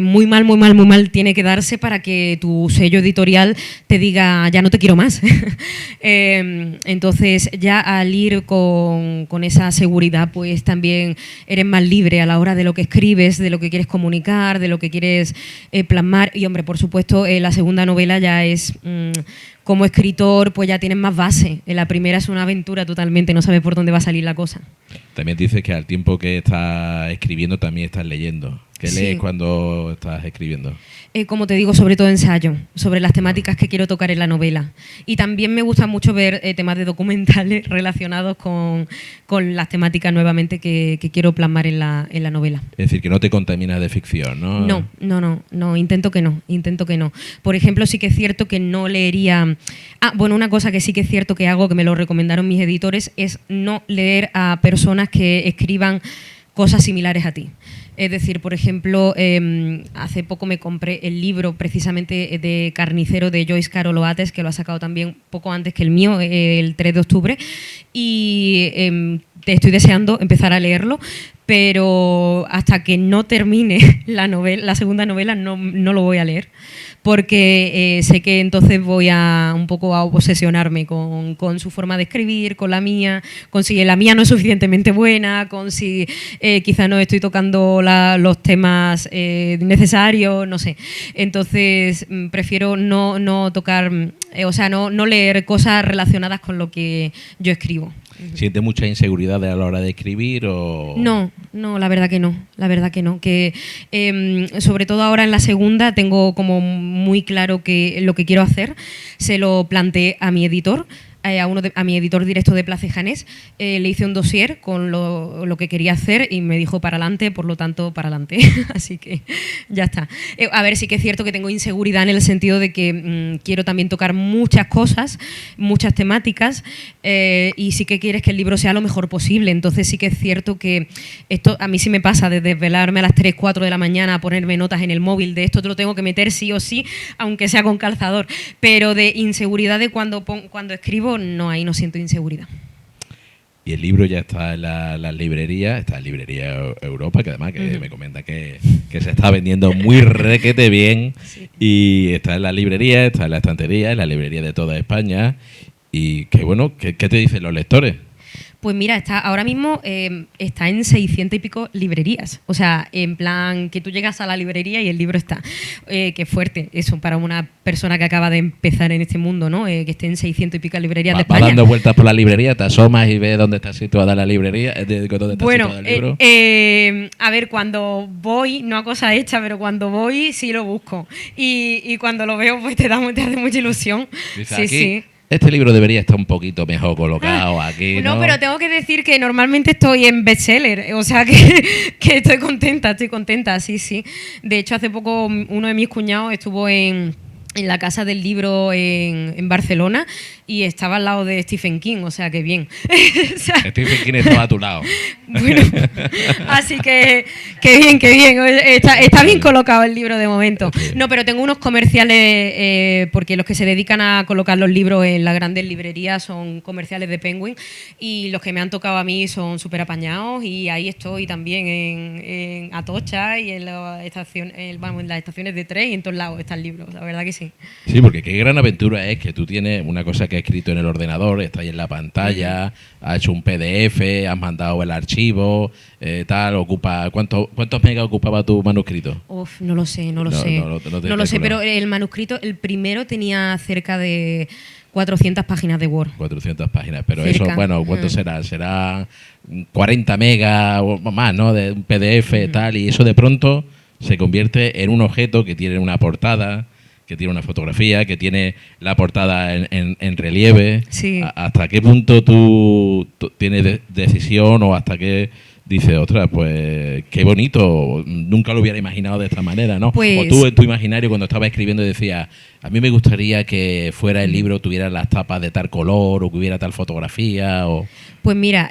Muy mal tiene que darse para que tu sello editorial te diga ya no te quiero más. Entonces ya al ir con esa seguridad, pues también eres más libre a la hora de lo que escribes, de lo que quieres comunicar, de lo que quieres plasmar. Y hombre, por supuesto, la segunda novela ya es como escritor, pues ya tienes más base. La primera es una aventura totalmente, no sabes por dónde va a salir la cosa. También dices que al tiempo que estás escribiendo también estás leyendo. ¿Qué lees cuando estás escribiendo? Como te digo, sobre todo ensayo, sobre las temáticas que quiero tocar en la novela. Y también me gusta mucho ver temas de documentales relacionados con las temáticas nuevamente que quiero plasmar en la novela. Es decir, que no te contaminas de ficción, ¿no? No, intento que no. Por ejemplo, sí que es cierto que no leería... una cosa que sí que es cierto que hago, que me lo recomendaron mis editores, es no leer a personas que escriban cosas similares a ti. Es decir, por ejemplo, hace poco me compré el libro precisamente de Carnicero de Joyce Carol Oates, que lo ha sacado también poco antes que el mío, el 3 de octubre, y te estoy deseando empezar a leerlo, pero hasta que no termine la segunda novela no lo voy a leer, porque sé que entonces voy a un poco a obsesionarme con su forma de escribir, con la mía, con si la mía no es suficientemente buena, con si quizás no estoy tocando los temas necesarios, no sé. Entonces prefiero no tocar, no leer cosas relacionadas con lo que yo escribo. ¿Sientes mucha inseguridad a la hora de escribir o...? No, la verdad que no. Que sobre todo ahora en la segunda tengo como muy claro que lo que quiero hacer. Se lo planteé a mi editor, a mi editor directo de Place Janés, le hice un dossier con lo que quería hacer y me dijo para adelante, por lo tanto para adelante. Así que ya está. A ver, sí que es cierto que tengo inseguridad en el sentido de que quiero también tocar muchas cosas, muchas temáticas, y sí que quieres que el libro sea lo mejor posible. Entonces sí que es cierto que esto a mí sí me pasa de desvelarme a las 3, 4 de la mañana a ponerme notas en el móvil, de esto te lo tengo que meter sí o sí, aunque sea con calzador. Pero de inseguridad de cuando escribo, no, ahí no siento inseguridad. Y el libro ya está en las librerías, está en Librería Europa, que además que me comenta que se está vendiendo muy requete bien, sí. Y está en la librería, está en la estantería, en la librería de toda España. Y que bueno, ¿qué te dicen los lectores? Pues mira, ahora mismo está en 600 y pico librerías. O sea, en plan que tú llegas a la librería y el libro está. Qué fuerte eso para una persona que acaba de empezar en este mundo, ¿no? Que esté en 600 y pico librerías de España. Va dando vueltas por la librería, te asomas y ves dónde está situada la librería, dónde está situado el libro. A ver, cuando voy, no a cosa hecha, pero cuando voy sí lo busco. Y cuando lo veo, pues te hace mucha ilusión. Dice, sí, aquí, sí. Este libro debería estar un poquito mejor colocado aquí, ¿no? No, pero tengo que decir que normalmente estoy en bestseller, o sea que estoy contenta, sí, sí. De hecho, hace poco uno de mis cuñados estuvo en la Casa del Libro en Barcelona y estaba al lado de Stephen King, o sea que bien. O sea, Stephen King estaba a tu lado. Bueno, así que bien. Está bien colocado el libro de momento. No, pero tengo unos comerciales, porque los que se dedican a colocar los libros en las grandes librerías son comerciales de Penguin y los que me han tocado a mí son súper apañados y ahí estoy también en Atocha y en las estaciones de tren y en todos lados están libros, la verdad que sí. Sí, porque qué gran aventura es que tú tienes una cosa que has escrito en el ordenador, está ahí en la pantalla, has hecho un PDF, has mandado el archivo, ocupa... ¿Cuántos megas ocupaba tu manuscrito? Uf, no lo sé. No lo sé, pero el manuscrito, el primero tenía cerca de 400 páginas de Word. 400 páginas, pero cerca. Eso, bueno, ¿cuánto será? Será 40 megas o más, ¿no? De un PDF tal, y eso de pronto se convierte en un objeto que tiene una portada, que tiene una fotografía, que tiene la portada en relieve. Sí. ¿Hasta qué punto tú tienes decisión o hasta qué dices, ostras, pues qué bonito, nunca lo hubiera imaginado de esta manera, ¿no? Pues, o tú en tu imaginario cuando estabas escribiendo decías, a mí me gustaría que fuera el libro, tuviera las tapas de tal color o que hubiera tal fotografía o... Pues mira,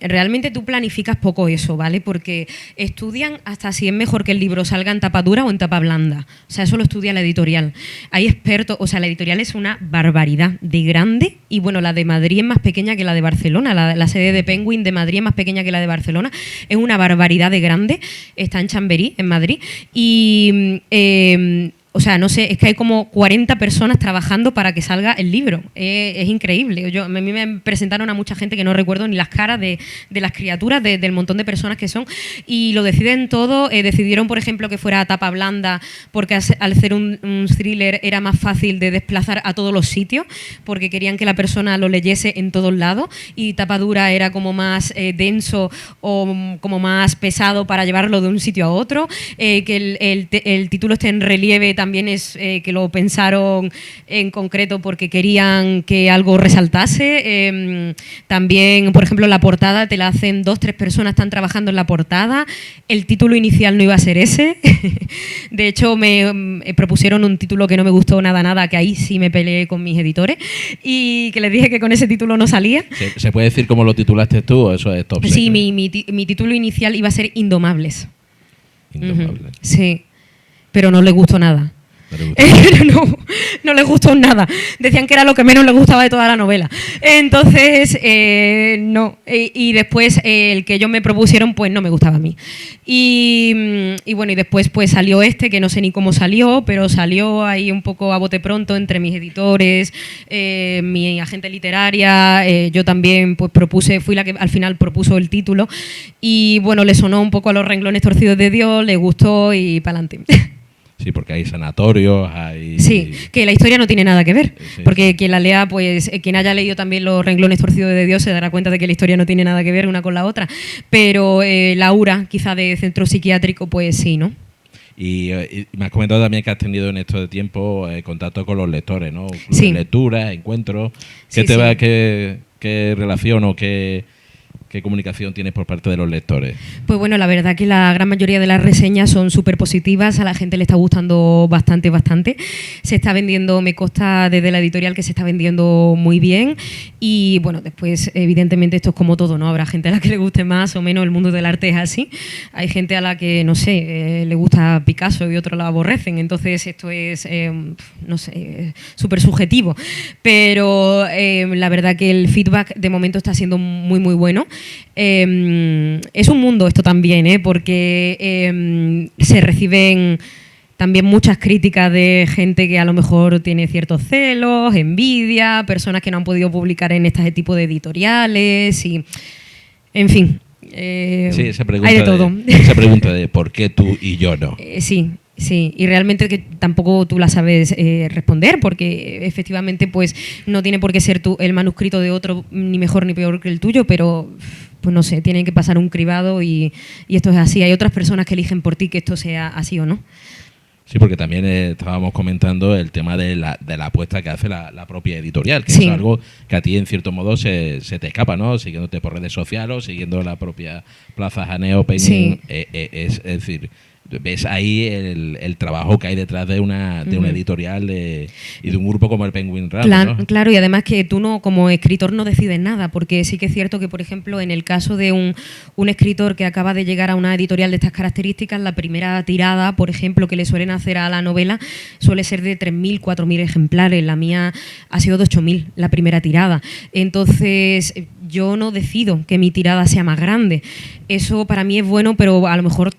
realmente tú planificas poco eso, ¿vale? Porque estudian hasta si es mejor que el libro salga en tapa dura o en tapa blanda. O sea, eso lo estudia la editorial. Hay expertos, o sea, la editorial es una barbaridad de grande y bueno, la de Madrid es más pequeña que la de Barcelona. La sede de Penguin de Madrid es más pequeña que la de Barcelona. Es una barbaridad de grande. Está en Chamberí, en Madrid. Y... o sea, no sé, es que hay como 40 personas trabajando para que salga el libro. Es increíble. A mí me presentaron a mucha gente que no recuerdo ni las caras de las criaturas, del montón de personas que son, y lo deciden todo. Decidieron, por ejemplo, que fuera a tapa blanda, porque al ser un thriller era más fácil de desplazar a todos los sitios, porque querían que la persona lo leyese en todos lados, y tapa dura era como más denso o como más pesado para llevarlo de un sitio a otro, que el título esté en relieve también es que lo pensaron en concreto porque querían que algo resaltase. También, por ejemplo, la portada te la hacen 2-3 personas, están trabajando en la portada. El título inicial no iba a ser ese. De hecho, me propusieron un título que no me gustó nada, que ahí sí me peleé con mis editores y que les dije que con ese título no salía. ¿Se puede decir cómo lo titulaste tú o eso es top secret? Sí, mi título inicial iba a ser Indomables. Indomables. Sí, pero no le gustó nada. No les gustó nada. Decían que era lo que menos les gustaba de toda la novela. Entonces, no. Y después el que ellos me propusieron, pues no me gustaba a mí. Y bueno, y después pues salió este, que no sé ni cómo salió, pero salió ahí un poco a bote pronto entre mis editores, mi agente literaria, yo también pues fui la que al final propuso el título. Y bueno, le sonó un poco a los renglones torcidos de Dios, le gustó y pa'lante. Sí, porque hay sanatorios, hay... Sí, que la historia no tiene nada que ver, sí, porque quien la lea, pues quien haya leído también Los renglones torcidos de Dios se dará cuenta de que la historia no tiene nada que ver una con la otra, pero la aura quizá de centro psiquiátrico, pues sí, ¿no? Y me has comentado también que has tenido en esto de tiempo contacto con los lectores, ¿no? Sí. Lecturas, encuentros. Sí, ¿Qué relación o qué comunicación tienes por parte de los lectores? Pues bueno, la verdad que la gran mayoría de las reseñas son súper positivas, a la gente le está gustando bastante. Se está vendiendo, me consta desde la editorial que se está vendiendo muy bien y bueno, después evidentemente esto es como todo, ¿no? Habrá gente a la que le guste más o menos, el mundo del arte es así. Hay gente a la que, no sé, le gusta Picasso y otros la aborrecen, entonces esto es, no sé, súper subjetivo. Pero la verdad que el feedback de momento está siendo muy bueno. Es un mundo esto también, porque se reciben también muchas críticas de gente que a lo mejor tiene ciertos celos, envidia, personas que no han podido publicar en este tipo de editoriales y, en fin. Sí, esa pregunta, hay de todo. Esa pregunta de ¿por qué tú y yo no? Sí. Sí, y realmente que tampoco tú la sabes responder, porque efectivamente pues no tiene por qué ser el manuscrito de otro ni mejor ni peor que el tuyo, pero pues no sé, tienen que pasar un cribado y esto es así. Hay otras personas que eligen por ti que esto sea así o no. Sí, porque también estábamos comentando el tema de la apuesta que hace la propia editorial, que sí. es algo que a ti en cierto modo se te escapa, ¿no? Siguiéndote por redes sociales o siguiendo la propia Plaza Janeo Penguin, sí. Es decir, ves ahí el trabajo que hay detrás de una editorial y de un grupo como el Penguin Random, claro, ¿no? Claro, y además que tú no, como escritor no decides nada, porque sí que es cierto que, por ejemplo, en el caso de un escritor que acaba de llegar a una editorial de estas características, la primera tirada, por ejemplo, que le suelen hacer a la novela suele ser de 3.000, 4.000 ejemplares. La mía ha sido de 8.000, la primera tirada. Entonces, yo no decido que mi tirada sea más grande. Eso para mí es bueno, pero a lo mejor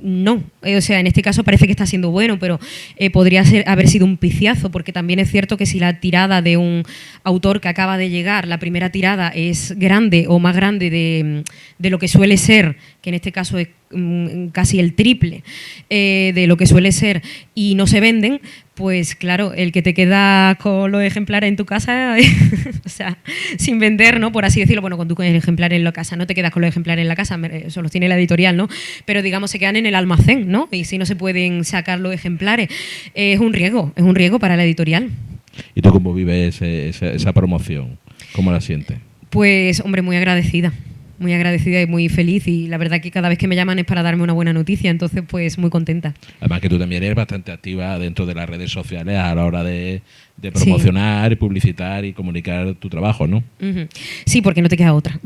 no, o sea, en este caso parece que está siendo bueno, pero podría haber sido un piciazo, porque también es cierto que si la tirada de un autor que acaba de llegar, la primera tirada es grande o más grande de lo que suele ser, que en este caso es casi el triple de lo que suele ser, y no se venden, pues claro, el que te queda con los ejemplares en tu casa, o sea, sin vender, ¿no? Por así decirlo, bueno, con tu ejemplar en la casa, no te quedas con los ejemplares en la casa, eso los tiene la editorial, ¿no? Pero digamos se quedan en el almacén, ¿no? Y si no se pueden sacar los ejemplares, es un riesgo para la editorial. ¿Y tú cómo vives esa promoción? ¿Cómo la sientes? Pues, hombre, muy agradecida y muy feliz, y la verdad que cada vez que me llaman es para darme una buena noticia, entonces pues muy contenta. Además que tú también eres bastante activa dentro de las redes sociales a la hora de promocionar, sí, publicitar y comunicar tu trabajo, ¿no? Sí, porque no te queda otra.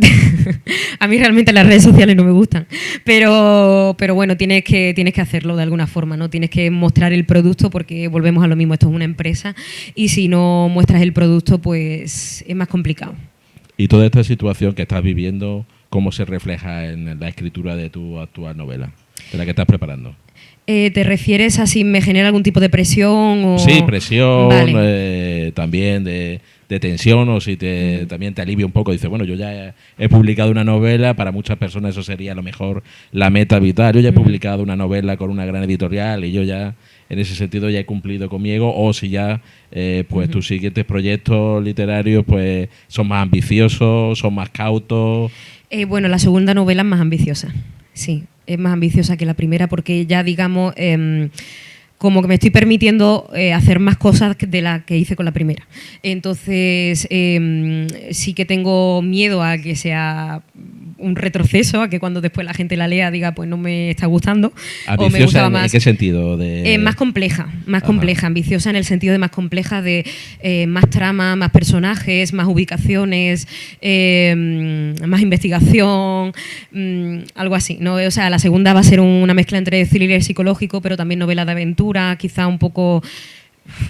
A mí realmente las redes sociales no me gustan, pero bueno, tienes que hacerlo de alguna forma, ¿no? Tienes que mostrar el producto, porque volvemos a lo mismo, esto es una empresa y si no muestras el producto pues es más complicado. Y toda esta situación que estás viviendo, ¿cómo se refleja en la escritura de tu actual novela, de la que estás preparando? ¿Te refieres a si me genera algún tipo de presión? O... Sí, presión, vale. También de tensión, o si también te alivia un poco. Dices, bueno, yo ya he publicado una novela, para muchas personas eso sería a lo mejor la meta vital. Yo ya he publicado una novela con una gran editorial y yo ya, en ese sentido, ya he cumplido conmigo. O si ya, pues tus siguientes proyectos literarios pues son más ambiciosos, son más cautos. Bueno, la segunda novela es más ambiciosa, sí. Es más ambiciosa que la primera, porque ya, digamos, como que me estoy permitiendo hacer más cosas de las que hice con la primera. Entonces, sí que tengo miedo a que sea un retroceso, a que cuando después la gente la lea diga, pues no me está gustando. ¿Ambiciosa o me gustaba más. ¿En qué sentido? Más compleja, ambiciosa en el sentido de más compleja, de más trama, más personajes, más ubicaciones, más investigación, algo así, ¿no? O sea, la segunda va a ser una mezcla entre thriller psicológico, pero también novela de aventura, quizá un poco,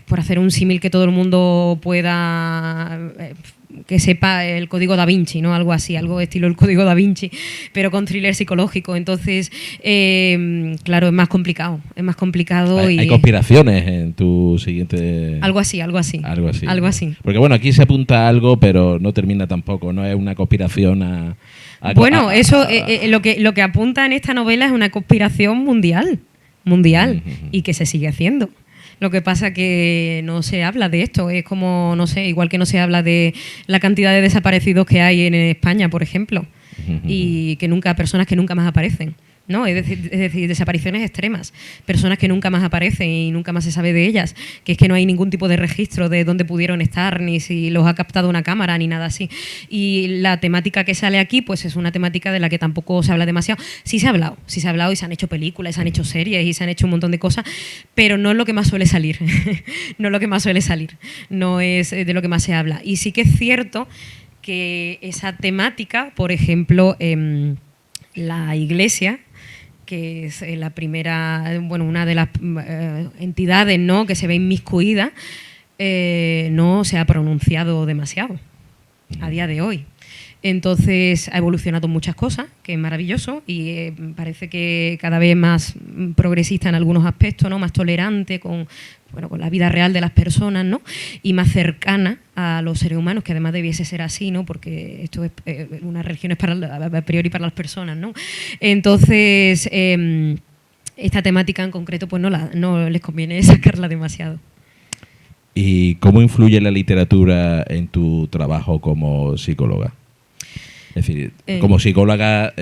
por hacer un símil que todo el mundo pueda... que sepa el código Da Vinci, ¿no? Algo así, algo estilo el código Da Vinci, pero con thriller psicológico. Entonces, claro, es más complicado. ¿Hay conspiraciones en tu siguiente...? Algo así. Porque bueno, aquí se apunta a algo, pero no termina tampoco, no es una conspiración Bueno, eso, lo que apunta en esta novela es una conspiración mundial, y que se sigue haciendo. Lo que pasa que no se habla de esto, es como, no sé, igual que no se habla de la cantidad de desaparecidos que hay en España, por ejemplo, y que personas que nunca más aparecen, ¿no? Es decir, desapariciones extremas, personas que nunca más aparecen y nunca más se sabe de ellas, que es que no hay ningún tipo de registro de dónde pudieron estar, ni si los ha captado una cámara, ni nada así. Y la temática que sale aquí, pues es una temática de la que tampoco se habla demasiado. Sí se ha hablado y se han hecho películas, y se han hecho series y se han hecho un montón de cosas, pero no es lo que más suele salir. No es de lo que más se habla. Y sí que es cierto que esa temática, por ejemplo, la Iglesia, que es la primera, bueno, una de las entidades, ¿no?, que se ve inmiscuida, no se ha pronunciado demasiado a día de hoy. Entonces ha evolucionado muchas cosas, que es maravilloso, y parece que cada vez más progresista en algunos aspectos, ¿no? Más tolerante con la vida real de las personas, ¿no? Y más cercana a los seres humanos, que además debiese ser así, ¿no? Porque esto es una religión es a priori para las personas, ¿no? Entonces, esta temática en concreto pues no les conviene sacarla demasiado. ¿Y cómo influye la literatura en tu trabajo como psicóloga? Es decir, como psicóloga,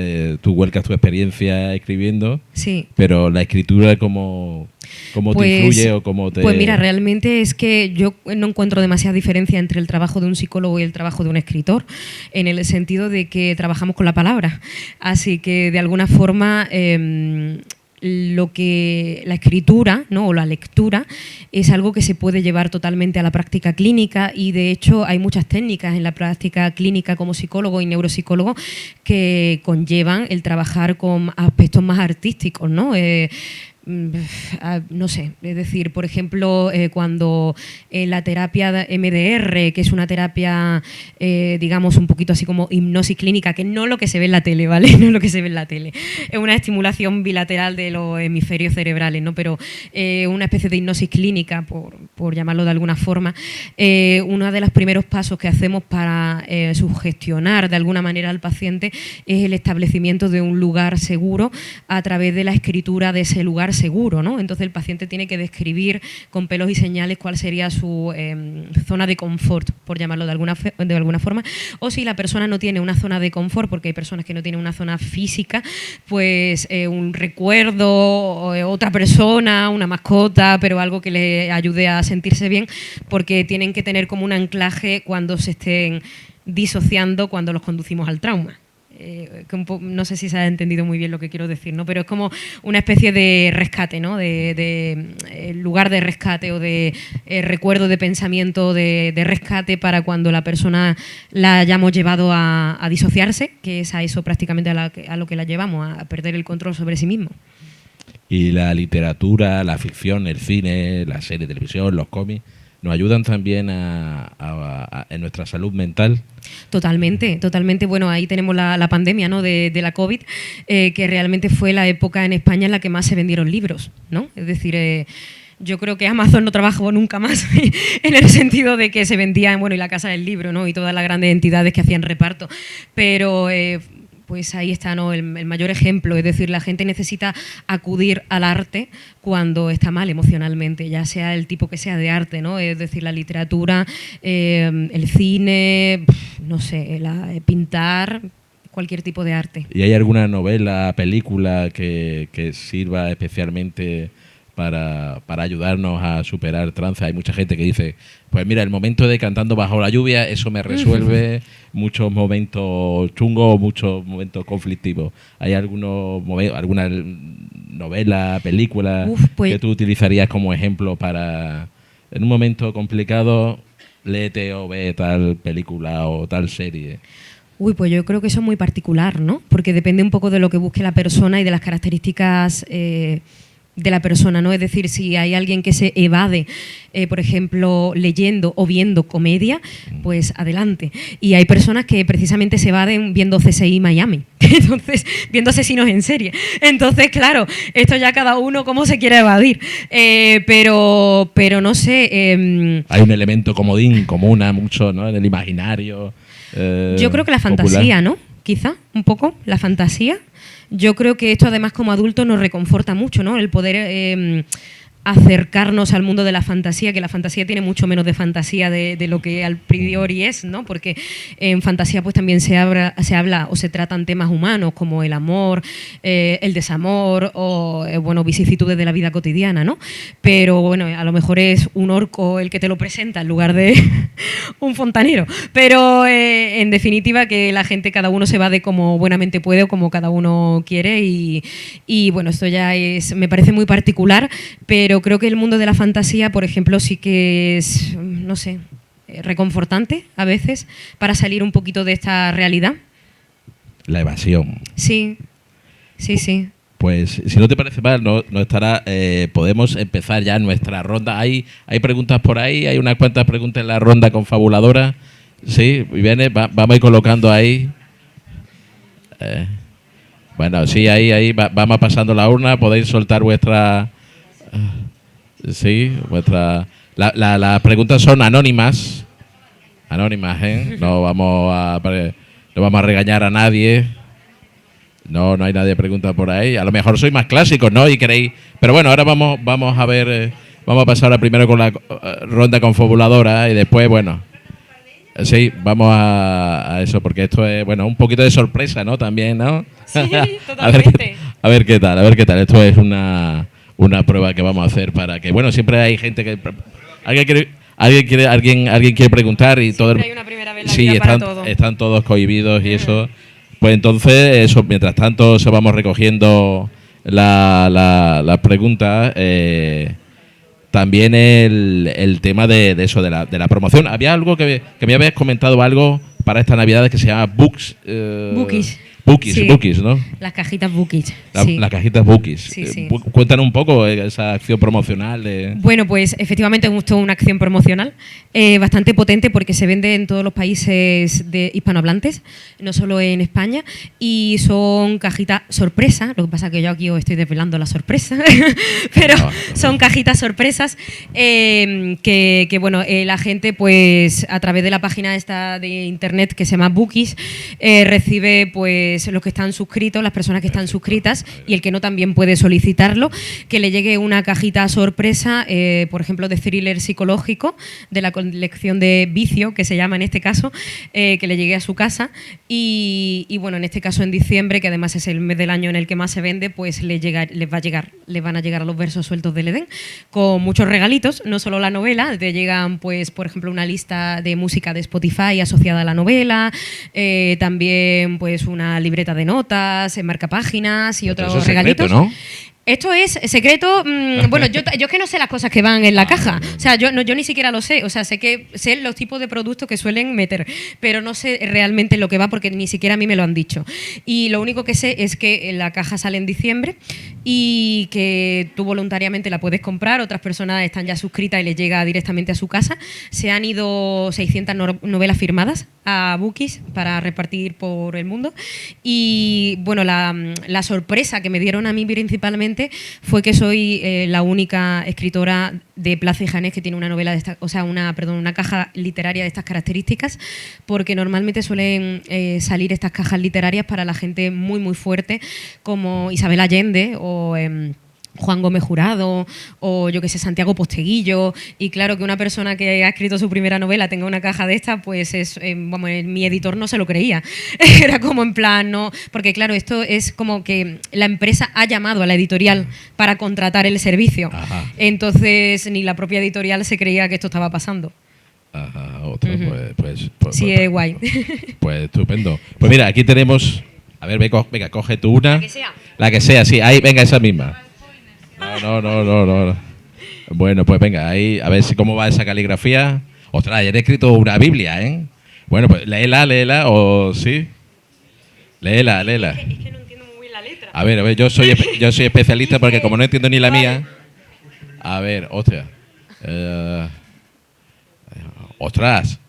tú vuelcas tu experiencia escribiendo, sí. Pero la escritura, ¿cómo te influye o cómo te...? Pues mira, realmente es que yo no encuentro demasiada diferencia entre el trabajo de un psicólogo y el trabajo de un escritor, en el sentido de que trabajamos con la palabra. Así que, de alguna forma... lo que la escritura, ¿no? O la lectura es algo que se puede llevar totalmente a la práctica clínica, y de hecho hay muchas técnicas en la práctica clínica como psicólogo y neuropsicólogo que conllevan el trabajar con aspectos más artísticos, ¿no? No sé, es decir, por ejemplo, cuando la terapia MDR, que es una terapia, digamos, un poquito así como hipnosis clínica, que no es lo que se ve en la tele, ¿vale? No es lo que se ve en la tele. Es una estimulación bilateral de los hemisferios cerebrales, ¿no? Pero una especie de hipnosis clínica, por llamarlo de alguna forma, uno de los primeros pasos que hacemos para sugestionar de alguna manera al paciente es el establecimiento de un lugar seguro a través de la escritura de ese lugar seguro, ¿no? Entonces el paciente tiene que describir con pelos y señales cuál sería su zona de confort, por llamarlo de alguna forma, o si la persona no tiene una zona de confort, porque hay personas que no tienen una zona física, pues un recuerdo, otra persona, una mascota, pero algo que le ayude a sentirse bien, porque tienen que tener como un anclaje cuando se estén disociando, cuando los conducimos al trauma. No sé si se ha entendido muy bien lo que quiero decir, ¿no? Pero es como una especie de rescate, ¿no? De lugar de rescate o de recuerdo de pensamiento de rescate para cuando la persona la hayamos llevado a disociarse, que es a eso prácticamente a lo que la llevamos, a perder el control sobre sí mismo. Y la literatura, la ficción, el cine, la serie de televisión, los cómics, ¿nos ayudan también en nuestra salud mental? Totalmente, totalmente. Bueno, ahí tenemos la pandemia, ¿no? de la COVID, que realmente fue la época en España en la que más se vendieron libros, ¿no? Es decir, yo creo que Amazon no trabajó nunca más en el sentido de que se vendía, y la Casa del Libro, ¿no? Y todas las grandes entidades que hacían reparto. Pero... pues ahí está, ¿no? el mayor ejemplo, es decir, la gente necesita acudir al arte cuando está mal emocionalmente, ya sea el tipo que sea de arte, ¿no? Es decir, la literatura, el cine, no sé, pintar, cualquier tipo de arte. ¿Y hay alguna novela, película que sirva especialmente para ayudarnos a superar trance? Hay mucha gente que dice, pues mira, el momento de Cantando bajo la lluvia, eso me resuelve muchos momentos chungos, muchos momentos conflictivos. ¿Hay alguna novela, película que tú utilizarías como ejemplo para, en un momento complicado, léete o ve tal película o tal serie? Pues yo creo que eso es muy particular, ¿no? Porque depende un poco de lo que busque la persona y de las características de la persona, ¿no? Es decir, si hay alguien que se evade, por ejemplo, leyendo o viendo comedia, pues adelante. Y hay personas que precisamente se evaden viendo CSI Miami, entonces, viendo asesinos en serie. Entonces, claro, esto ya cada uno cómo se quiere evadir. Pero no sé... hay un elemento común mucho, ¿no? En el imaginario yo creo que la fantasía, popular, ¿no? Quizá, un poco, la fantasía. Yo creo que esto además como adultos nos reconforta mucho, ¿no? El poder acercarnos al mundo de la fantasía, que la fantasía tiene mucho menos de fantasía de lo que al priori es, ¿no? Porque en fantasía pues también se habla o se tratan temas humanos como el amor, el desamor o vicisitudes de la vida cotidiana, ¿no? Pero bueno, a lo mejor es un orco el que te lo presenta en lugar de un fontanero. Pero en definitiva que la gente, cada uno se va de como buenamente puede o como cada uno quiere y bueno, esto ya me parece muy particular, pero creo que el mundo de la fantasía, por ejemplo, sí que es, no sé, reconfortante a veces para salir un poquito de esta realidad. La evasión. Sí. Pues si no te parece mal, no estará. Podemos empezar ya nuestra ronda. Hay preguntas por ahí, hay unas cuantas preguntas en la ronda confabuladora. Sí, viene, vamos a ir colocando ahí. Bueno, sí, ahí vamos pasando la urna, podéis soltar vuestra... sí, vuestra... Las preguntas son anónimas. Anónimas, ¿eh? No vamos a regañar a nadie. No hay nadie pregunta por ahí. A lo mejor sois más clásicos, ¿no? Y queréis... Pero bueno, ahora vamos a ver... vamos a pasar ahora primero con la ronda confabuladora y después, bueno... Sí, vamos a eso, porque esto es, bueno, un poquito de sorpresa, ¿no? También, ¿no? Sí, totalmente. a ver qué tal. Esto es una prueba que vamos a hacer para que, bueno, siempre hay gente que... Alguien quiere preguntar y todo... Siempre hay una primera vez en la vida para todo. Están todos cohibidos y eso... Pues entonces, eso, mientras tanto se vamos recogiendo las preguntas, también el tema de eso, de la promoción. Había algo que me habías comentado algo para esta Navidad que se llama Bookies. Sí. Bookies, ¿no? Las cajitas Bookies. Las cajitas Bookies. Sí. Cuéntanos un poco esa acción promocional. Bueno, pues efectivamente es una acción promocional bastante potente porque se vende en todos los países de hispanohablantes, no solo en España, y son cajitas sorpresa. Lo que pasa es que yo aquí os estoy desvelando la sorpresa, pero son cajitas sorpresas que bueno, la gente pues a través de la página esta de internet que se llama Bookies recibe pues los que están suscritos, las personas que están suscritas y el que no también puede solicitarlo, que le llegue una cajita sorpresa, por ejemplo, de thriller psicológico, de la colección de Vicio, que se llama en este caso, que le llegue a su casa y bueno, en este caso en diciembre, que además es el mes del año en el que más se vende, pues les van a llegar a los versos sueltos del Edén con muchos regalitos, no solo la novela, te llegan pues, por ejemplo, una lista de música de Spotify asociada a la novela, también pues una libreta de notas, marcapáginas y otros regalitos. Secreto, ¿no? Esto es secreto. Bueno, yo es que no sé las cosas que van en la caja. O sea, yo ni siquiera lo sé. O sea, sé los tipos de productos que suelen meter, pero no sé realmente lo que va porque ni siquiera a mí me lo han dicho. Y lo único que sé es que la caja sale en diciembre y que tú voluntariamente la puedes comprar. Otras personas están ya suscritas y les llega directamente a su casa. Se han ido 600 novelas firmadas a Bookies para repartir por el mundo. Y bueno, la sorpresa que me dieron a mí principalmente fue que soy la única escritora de Plaza y Janés que tiene una novela de una caja literaria de estas características, porque normalmente suelen salir estas cajas literarias para la gente muy muy fuerte como Isabel Allende o Juan Gómez Jurado o yo que sé, Santiago Posteguillo, y claro que una persona que ha escrito su primera novela tenga una caja de esta, pues es, mi editor no se lo creía. Era como en plan, no, porque claro, esto es como que la empresa ha llamado a la editorial para contratar el servicio. Ajá. Entonces ni la propia editorial se creía que esto estaba pasando. Ajá, otra, pues sí, es guay. Pues estupendo. Pues mira, aquí tenemos, a ver, venga, coge tú una. La que sea. La que sea, sí, ahí, venga, esa misma. No. Bueno, pues venga, ahí, a ver cómo va esa caligrafía. Ostras, ya he escrito una Biblia, ¿eh? Bueno, pues léela, o sí. Léela. Es que no entiendo muy bien la letra. A ver, yo soy especialista porque como no entiendo ni la mía. A ver, ostras. Ostras.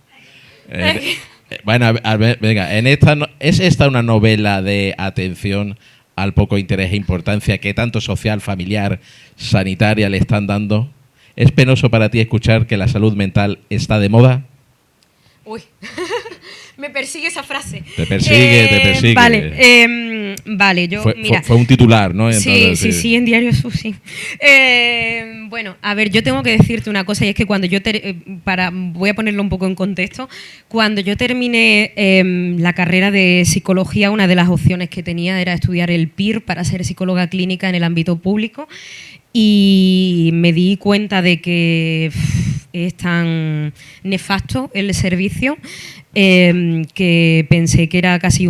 Bueno, a ver, venga, ¿es esta una novela de atención al poco interés e importancia que tanto social, familiar, sanitaria le están dando? ¿Es penoso para ti escuchar que la salud mental está de moda? Uy, me persigue esa frase. Te persigue. Vale, yo, mira. Fue un titular, ¿no? Entonces, sí, en Diario Sur, sí. Bueno, a ver, yo tengo que decirte una cosa y es que cuando yo, voy a ponerlo un poco en contexto, cuando yo terminé la carrera de psicología, una de las opciones que tenía era estudiar el PIR para ser psicóloga clínica en el ámbito público y me di cuenta de que es tan nefasto el servicio que pensé que era casi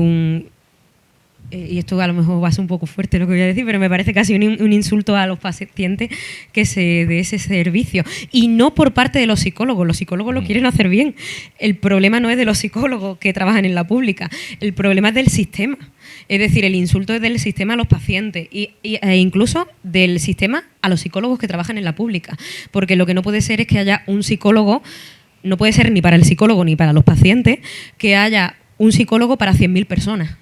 y esto a lo mejor va a ser un poco fuerte lo que voy a decir, pero me parece casi un insulto a los pacientes que se dé ese servicio. Y no por parte de los psicólogos lo quieren hacer bien. El problema no es de los psicólogos que trabajan en la pública, el problema es del sistema. Es decir, el insulto es del sistema a los pacientes e incluso del sistema a los psicólogos que trabajan en la pública. Porque lo que no puede ser es que haya un psicólogo no puede ser ni para el psicólogo ni para los pacientes que haya un psicólogo para 100.000 personas.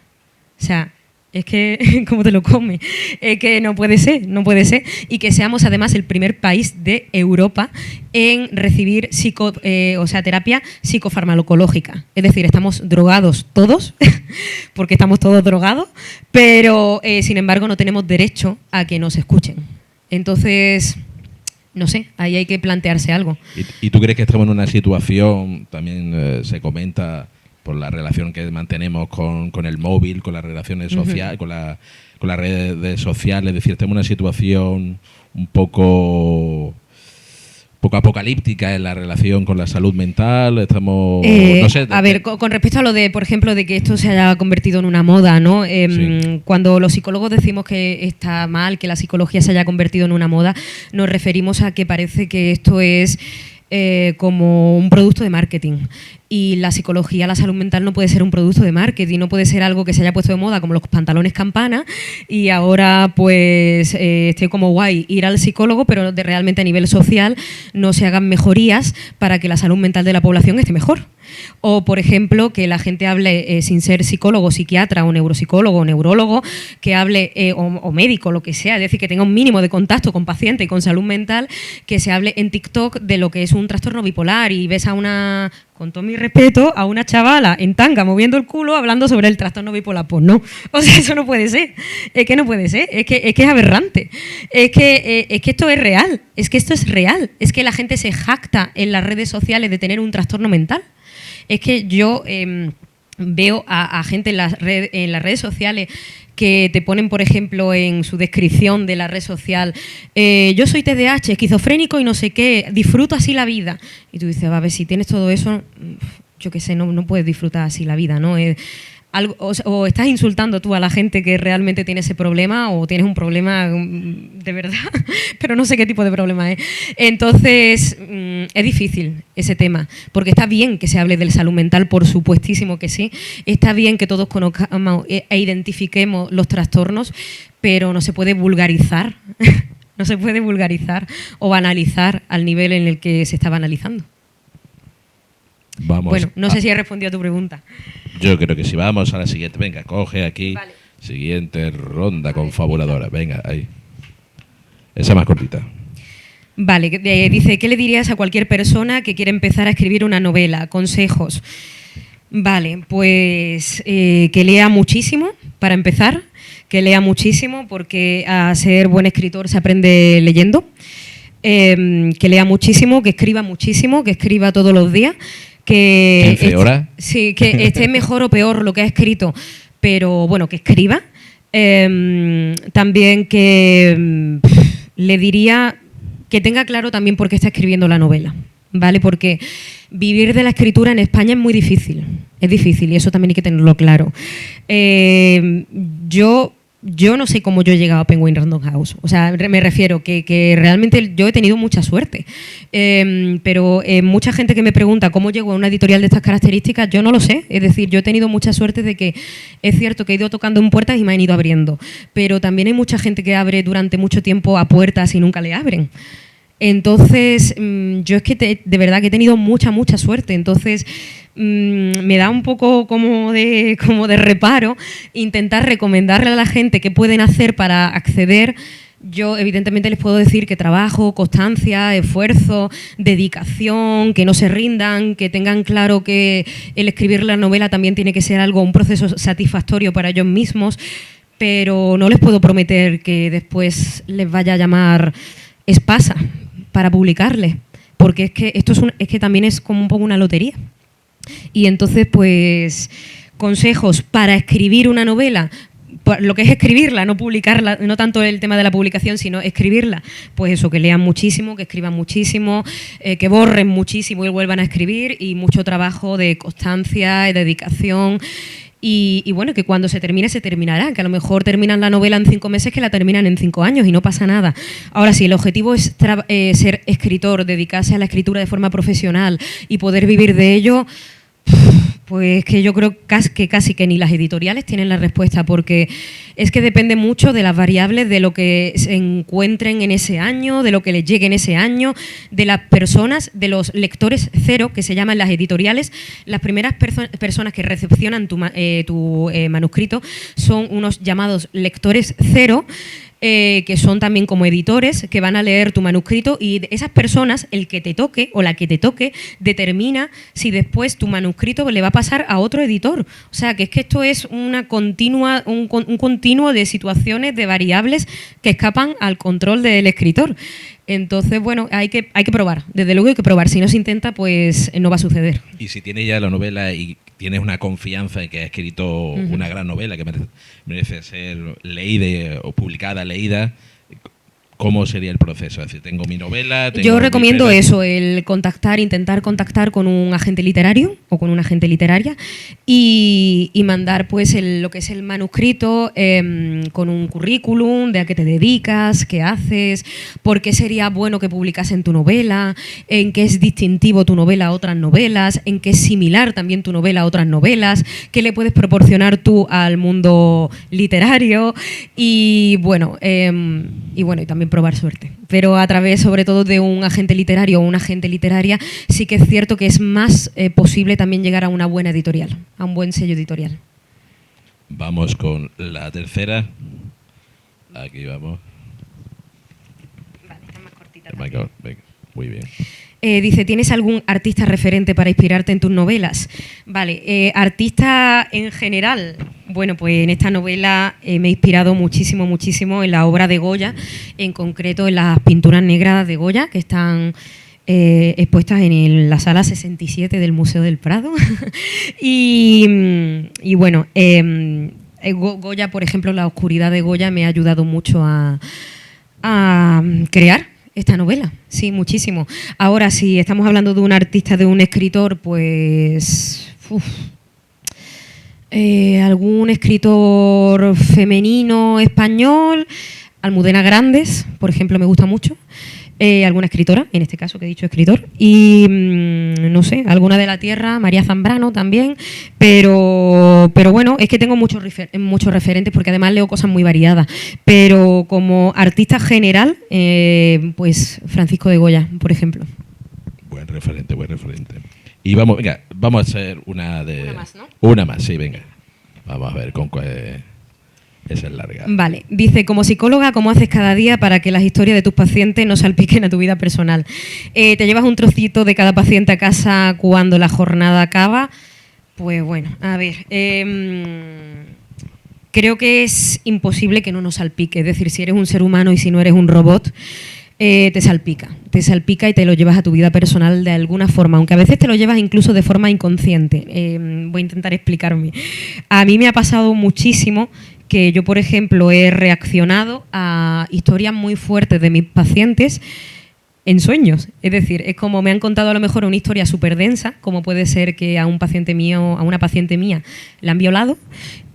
O sea, es que, ¿cómo te lo comes? Es que no puede ser, no puede ser. Y que seamos además el primer país de Europa en recibir terapia psicofarmacológica. Es decir, estamos drogados todos, porque estamos todos drogados, pero sin embargo no tenemos derecho a que nos escuchen. Entonces, no sé, ahí hay que plantearse algo. ¿Y tú crees que estamos en una situación, también se comenta, por la relación que mantenemos con el móvil, con las relaciones sociales, con las redes sociales, es decir, estamos en una situación un poco apocalíptica en la relación con la salud mental? Estamos, no sé, a ver, con respecto a lo de, por ejemplo, de que esto se haya convertido en una moda, ¿no? Sí. Cuando los psicólogos decimos que está mal que la psicología se haya convertido en una moda, nos referimos a que parece que esto es como un producto de marketing. Y la psicología, la salud mental no puede ser un producto de marketing, no puede ser algo que se haya puesto de moda como los pantalones campana y ahora pues esté como guay ir al psicólogo, pero realmente a nivel social no se hagan mejorías para que la salud mental de la población esté mejor. O, por ejemplo, que la gente hable sin ser psicólogo, psiquiatra o neuropsicólogo o neurólogo, que hable o médico, lo que sea, es decir, que tenga un mínimo de contacto con paciente y con salud mental, que se hable en TikTok de lo que es un trastorno bipolar y ves a una, con todo mi respeto, a una chavala en tanga moviendo el culo hablando sobre el trastorno bipolar. Pues no, o sea, eso no puede ser, es que no puede ser, es que es aberrante, es que esto es real, es que esto es real, es que la gente se jacta en las redes sociales de tener un trastorno mental. Es que yo veo a gente en las redes sociales que te ponen, por ejemplo, en su descripción de la red social, yo soy TDAH, esquizofrénico y no sé qué, disfruto así la vida. Y tú dices, a ver, si tienes todo eso, yo qué sé, no puedes disfrutar así la vida, ¿no? O estás insultando tú a la gente que realmente tiene ese problema o tienes un problema de verdad, pero no sé qué tipo de problema es. Entonces, es difícil ese tema, porque está bien que se hable de salud mental, por supuestísimo que sí, está bien que todos conozcamos e identifiquemos los trastornos, pero no se puede vulgarizar, no se puede vulgarizar o banalizar al nivel en el que se está banalizando. Bueno, no sé si he respondido a tu pregunta. Yo creo que sí. Vamos a la siguiente. Venga, coge aquí. Vale. Siguiente ronda confabuladora. Venga, ahí. Esa más cortita. Vale, dice, ¿qué le dirías a cualquier persona que quiere empezar a escribir una novela? Consejos. Vale, pues que lea muchísimo, para empezar. Que lea muchísimo, porque a ser buen escritor se aprende leyendo. Que lea muchísimo, que escriba todos los días. Que 15 horas. Sí, que esté mejor o peor lo que ha escrito, pero bueno, que escriba. También que le diría que tenga claro también por qué está escribiendo la novela, ¿vale? Porque vivir de la escritura en España es muy difícil, es difícil y eso también hay que tenerlo claro. Yo no sé cómo yo he llegado a Penguin Random House. O sea, me refiero que realmente yo he tenido mucha suerte. Pero mucha gente que me pregunta cómo llego a una editorial de estas características, yo no lo sé. Es decir, yo he tenido mucha suerte de que es cierto que he ido tocando en puertas y me han ido abriendo. Pero también hay mucha gente que abre durante mucho tiempo a puertas y nunca le abren. Entonces, yo es que de verdad que he tenido mucha suerte. Entonces, me da un poco como de reparo intentar recomendarle a la gente qué pueden hacer para acceder. Yo evidentemente les puedo decir que trabajo, constancia, esfuerzo, dedicación, que no se rindan, que tengan claro que el escribir la novela también tiene que ser un proceso satisfactorio para ellos mismos, pero no les puedo prometer que después les vaya a llamar Espasa para publicarle, porque es que esto es que también es como un poco una lotería. Y entonces, pues, consejos para escribir una novela, lo que es escribirla, no publicarla, no tanto el tema de la publicación, sino escribirla, pues eso, que lean muchísimo, que escriban muchísimo, que borren muchísimo y vuelvan a escribir, y mucho trabajo de constancia y dedicación. Y bueno, que cuando se termine, se terminará, que a lo mejor terminan la novela en 5 meses, que la terminan en 5 años y no pasa nada. Ahora, si el objetivo es ser escritor, dedicarse a la escritura de forma profesional y poder vivir de ello, Pues que yo creo que casi que ni las editoriales tienen la respuesta, porque es que depende mucho de las variables, de lo que se encuentren en ese año, de lo que les llegue en ese año, de las personas, de los lectores cero, que se llaman las editoriales. Las primeras personas que recepcionan tu manuscrito son unos llamados lectores cero, que son también como editores, que van a leer tu manuscrito, y de esas personas, el que te toque o la que te toque, determina si después tu manuscrito le va a pasar a otro editor. O sea, que es que esto es un continuo de situaciones, de variables que escapan al control del escritor. Entonces, bueno, hay que probar. Desde luego hay que probar. Si no se intenta, pues no va a suceder. Y si tienes ya la novela y tienes una confianza en que has escrito una gran novela que merece ser leída o publicada, leída, ¿cómo sería el proceso? Es decir, tengo mi novela... Yo recomiendo eso, el intentar contactar con un agente literario o con una agente literaria y mandar pues lo que es el manuscrito con un currículum de a qué te dedicas, qué haces, por qué sería bueno que publicasen tu novela, en qué es distintivo tu novela a otras novelas, en qué es similar también tu novela a otras novelas, qué le puedes proporcionar tú al mundo literario y bueno, y también probar suerte. Pero a través, sobre todo, de un agente literario o una agente literaria, sí que es cierto que es más posible también llegar a una buena editorial, a un buen sello editorial. Vamos con la tercera. Aquí vamos. Vale, está más cortita. Venga, muy bien. Dice, ¿tienes algún artista referente para inspirarte en tus novelas? Vale, artista en general. Bueno, pues en esta novela me he inspirado muchísimo en la obra de Goya, en concreto en las pinturas negras de Goya, que están expuestas en la sala 67 del Museo del Prado. y bueno, Goya, por ejemplo, la oscuridad de Goya me ha ayudado mucho a crear esta novela, sí, muchísimo. Ahora, si estamos hablando de un artista, de un escritor, pues... algún escritor femenino español, Almudena Grandes, por ejemplo, me gusta mucho. Alguna escritora, en este caso que he dicho escritor, y no sé, alguna de la tierra, María Zambrano también, pero bueno, es que tengo muchos referentes porque además leo cosas muy variadas, pero como artista general, pues Francisco de Goya, por ejemplo. Buen referente. Y vamos a hacer una más, ¿no? Una más, sí, venga. Vamos a ver con cuál... Esa es larga. Vale, dice, como psicóloga, ¿cómo haces cada día para que las historias de tus pacientes no salpiquen a tu vida personal? ¿Te llevas un trocito de cada paciente a casa cuando la jornada acaba? Pues bueno, a ver, creo que es imposible que no nos salpique. Es decir, si eres un ser humano y si no eres un robot, te salpica y te lo llevas a tu vida personal de alguna forma, aunque a veces te lo llevas incluso de forma inconsciente. Voy a intentar explicarme. A mí me ha pasado muchísimo que yo, por ejemplo, he reaccionado a historias muy fuertes de mis pacientes en sueños. Es decir, es como me han contado a lo mejor una historia súper densa, como puede ser que a una paciente mía la han violado,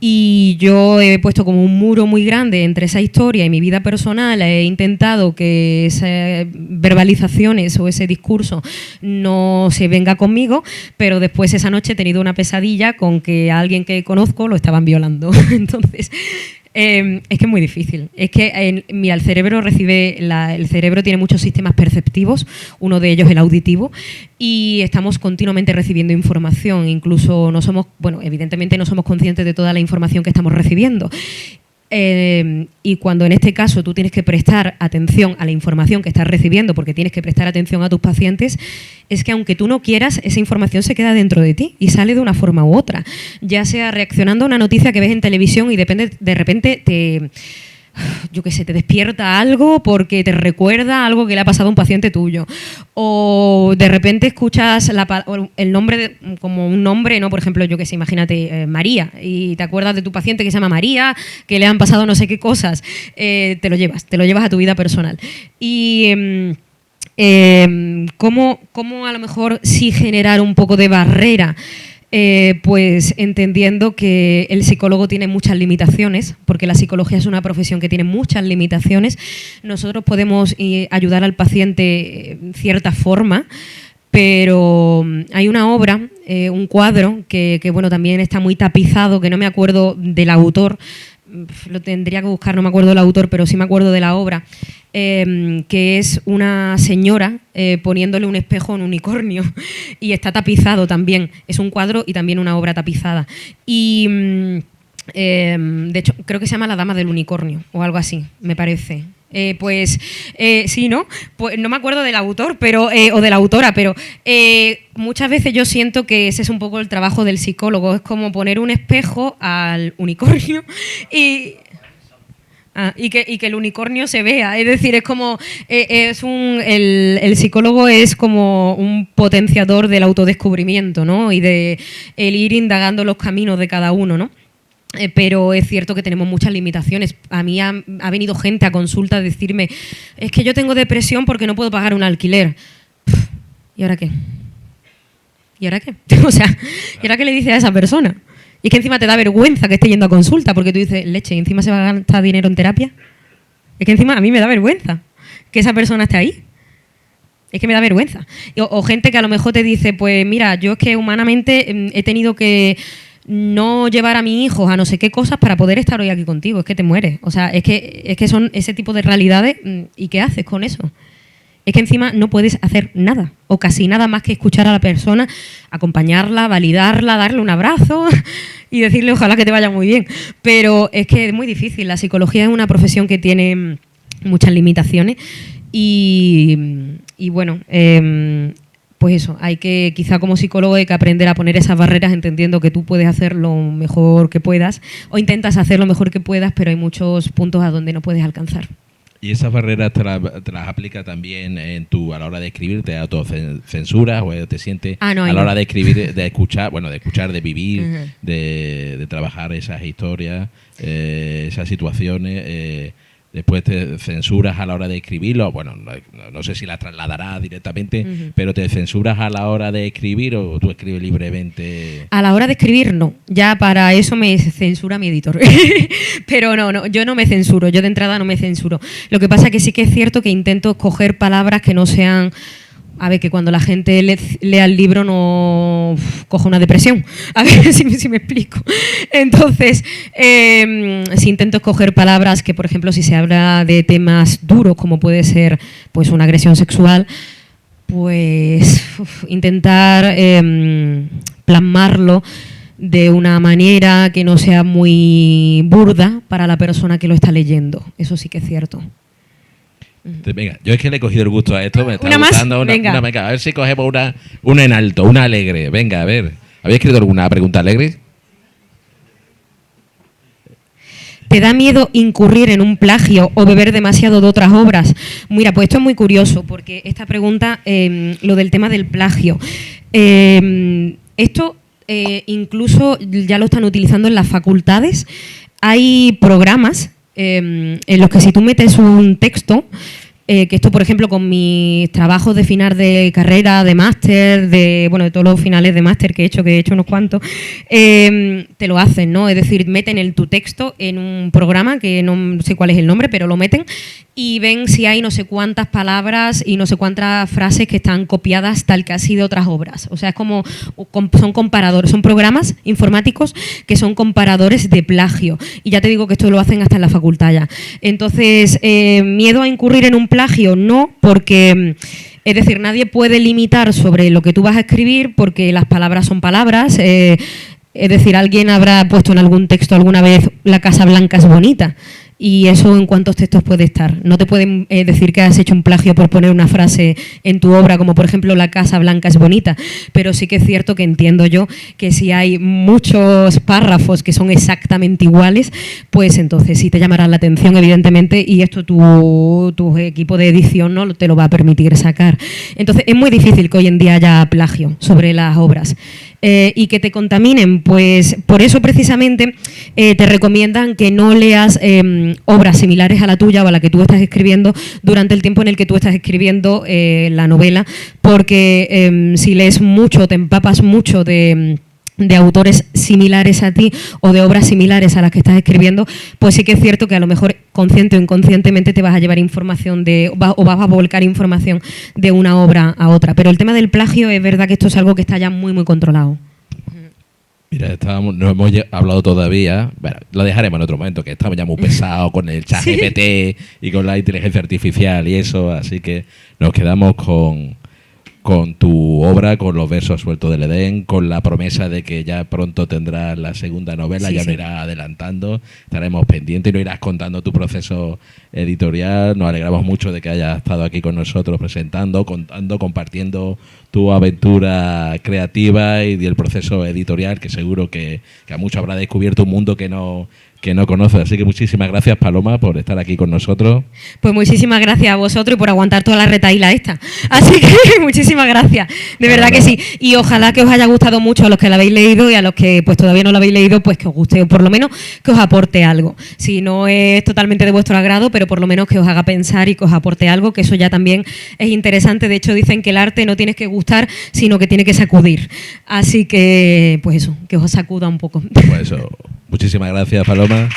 y yo he puesto como un muro muy grande entre esa historia y mi vida personal. He intentado que esas verbalizaciones o ese discurso no se venga conmigo, pero después esa noche he tenido una pesadilla con que a alguien que conozco lo estaban violando. Entonces... es que es muy difícil. Es que, mira, el cerebro tiene muchos sistemas perceptivos, uno de ellos el auditivo, y estamos continuamente recibiendo información. Incluso evidentemente no somos conscientes de toda la información que estamos recibiendo. Y cuando en este caso tú tienes que prestar atención a la información que estás recibiendo, porque tienes que prestar atención a tus pacientes, es que aunque tú no quieras, esa información se queda dentro de ti y sale de una forma u otra, ya sea reaccionando a una noticia que ves en televisión y de repente te despierta algo porque te recuerda algo que le ha pasado a un paciente tuyo, o de repente escuchas el nombre como un nombre, ¿no? Por ejemplo, imagínate María, y te acuerdas de tu paciente que se llama María, que le han pasado no sé qué cosas, te lo llevas a tu vida personal. Y ¿cómo a lo mejor sí generar un poco de barrera? Pues entendiendo que el psicólogo tiene muchas limitaciones, porque la psicología es una profesión que tiene muchas limitaciones. Nosotros podemos ayudar al paciente en cierta forma, pero hay una obra, un cuadro, que bueno, también está muy tapizado, que no me acuerdo del autor, lo tendría que buscar, no me acuerdo del autor, pero sí me acuerdo de la obra, que es una señora poniéndole un espejo a un unicornio y está tapizado también. Es un cuadro y también una obra tapizada. Y de hecho, creo que se llama La Dama del Unicornio o algo así, me parece. Sí, ¿no? Pues no me acuerdo del autor, pero o de la autora, pero muchas veces yo siento que ese es un poco el trabajo del psicólogo, es como poner un espejo al unicornio y que el unicornio se vea, es decir, es como el psicólogo es como un potenciador del autodescubrimiento, ¿no? Y de el ir indagando los caminos de cada uno, ¿no? Pero es cierto que tenemos muchas limitaciones. A mí ha venido gente a consulta a decirme, es que yo tengo depresión porque no puedo pagar un alquiler. ¿Y ahora qué? ¿Y ahora qué? O sea, ¿y ahora qué le dices a esa persona? Y es que encima te da vergüenza que esté yendo a consulta porque tú dices, leche, ¿y encima se va a gastar dinero en terapia? Es que encima a mí me da vergüenza que esa persona esté ahí. Es que me da vergüenza. O gente que a lo mejor te dice, pues mira, yo es que humanamente he tenido que no llevar a mi hijo a no sé qué cosas para poder estar hoy aquí contigo, es que te mueres. O sea, es que son ese tipo de realidades. ¿Y qué haces con eso? Es que encima no puedes hacer nada, o casi nada más que escuchar a la persona, acompañarla, validarla, darle un abrazo y decirle ojalá que te vaya muy bien. Pero es que es muy difícil. La psicología es una profesión que tiene muchas limitaciones y bueno, pues eso, hay que, quizá como psicólogo hay que aprender a poner esas barreras entendiendo que tú puedes hacer lo mejor que puedas o intentas hacer lo mejor que puedas, pero hay muchos puntos a donde no puedes alcanzar. ¿Y esas barreras te las aplica también a la hora de escribir? ¿Te autocensuras o te sientes a la hora de escribir, de escuchar, de vivir, de trabajar esas historias, esas situaciones? Después te censuras a la hora de escribirlo, bueno, no sé si la trasladarás directamente, pero ¿te censuras a la hora de escribir o tú escribes libremente? A la hora de escribir no, ya para eso me censura mi editor. Pero no, yo no me censuro, yo de entrada no me censuro. Lo que pasa es que sí que es cierto que intento escoger palabras que no sean... A ver, que cuando la gente lea el libro no coja una depresión. A ver si me explico. Entonces, si intento escoger palabras que, por ejemplo, si se habla de temas duros, como puede ser pues una agresión sexual, pues intentar plasmarlo de una manera que no sea muy burda para la persona que lo está leyendo. Eso sí que es cierto. Venga, yo es que le he cogido el gusto a esto, me está ¿Una gustando. Más? Venga. Venga, a ver si cogemos una en alto, una alegre. Venga, a ver. ¿Habéis escrito alguna pregunta alegre? ¿Te da miedo incurrir en un plagio o beber demasiado de otras obras? Mira, pues esto es muy curioso, porque esta pregunta, lo del tema del plagio, esto incluso ya lo están utilizando en las facultades. Hay programas en los que si tú metes un texto, que esto, por ejemplo, con mis trabajos de final de carrera, de máster, de todos los finales de máster que he hecho unos cuantos, te lo hacen, ¿no? Es decir, meten tu texto en un programa, que no sé cuál es el nombre, pero lo meten y ven si hay no sé cuántas palabras y no sé cuántas frases que están copiadas tal que así de otras obras. O sea, es como, son comparadores, son programas informáticos que son comparadores de plagio. Y ya te digo que esto lo hacen hasta en la facultad ya. Entonces, ¿miedo a incurrir en un plagio? No, porque... Es decir, nadie puede limitar sobre lo que tú vas a escribir porque las palabras son palabras. Es decir, alguien habrá puesto en algún texto alguna vez la Casa Blanca es bonita. Y eso en cuántos textos puede estar. No te pueden decir que has hecho un plagio por poner una frase en tu obra, como por ejemplo la Casa Blanca es bonita, pero sí que es cierto que entiendo yo que si hay muchos párrafos que son exactamente iguales, pues entonces sí te llamará la atención, evidentemente, y esto tu equipo de edición no te lo va a permitir sacar. Entonces es muy difícil que hoy en día haya plagio sobre las obras. Y que te contaminen, pues por eso precisamente te recomiendan que no leas obras similares a la tuya o a la que tú estás escribiendo durante el tiempo en el que tú estás escribiendo la novela, porque si lees mucho, te empapas mucho de de autores similares a ti o de obras similares a las que estás escribiendo, pues sí que es cierto que a lo mejor consciente o inconscientemente te vas a llevar información o vas a volcar información de una obra a otra. Pero el tema del plagio es verdad que esto es algo que está ya muy, muy controlado. Mira, no hemos hablado todavía, bueno, lo dejaremos en otro momento, que estamos ya muy pesados con el ChatGPT ¿sí? Y con la inteligencia artificial y eso, así que nos quedamos con tu obra, con los versos sueltos del Edén, con la promesa de que ya pronto tendrás la segunda novela, sí, ya nos irás adelantando, estaremos pendientes y nos irás contando tu proceso editorial. Nos alegramos mucho de que hayas estado aquí con nosotros presentando, contando, compartiendo tu aventura creativa y el proceso editorial, que seguro que a muchos habrá descubierto un mundo que no conoces. Así que muchísimas gracias, Paloma, por estar aquí con nosotros. Pues muchísimas gracias a vosotros y por aguantar toda la retaíla esta. Así que muchísimas gracias, de verdad que sí. Y ojalá que os haya gustado mucho a los que la habéis leído y a los que pues todavía no la habéis leído, pues que os guste o por lo menos que os aporte algo. Si no es totalmente de vuestro agrado, pero por lo menos que os haga pensar y que os aporte algo, que eso ya también es interesante. De hecho, dicen que el arte no tiene que gustar, sino que tiene que sacudir. Así que, pues eso, que os sacuda un poco. Pues eso. Muchísimas gracias, Paloma.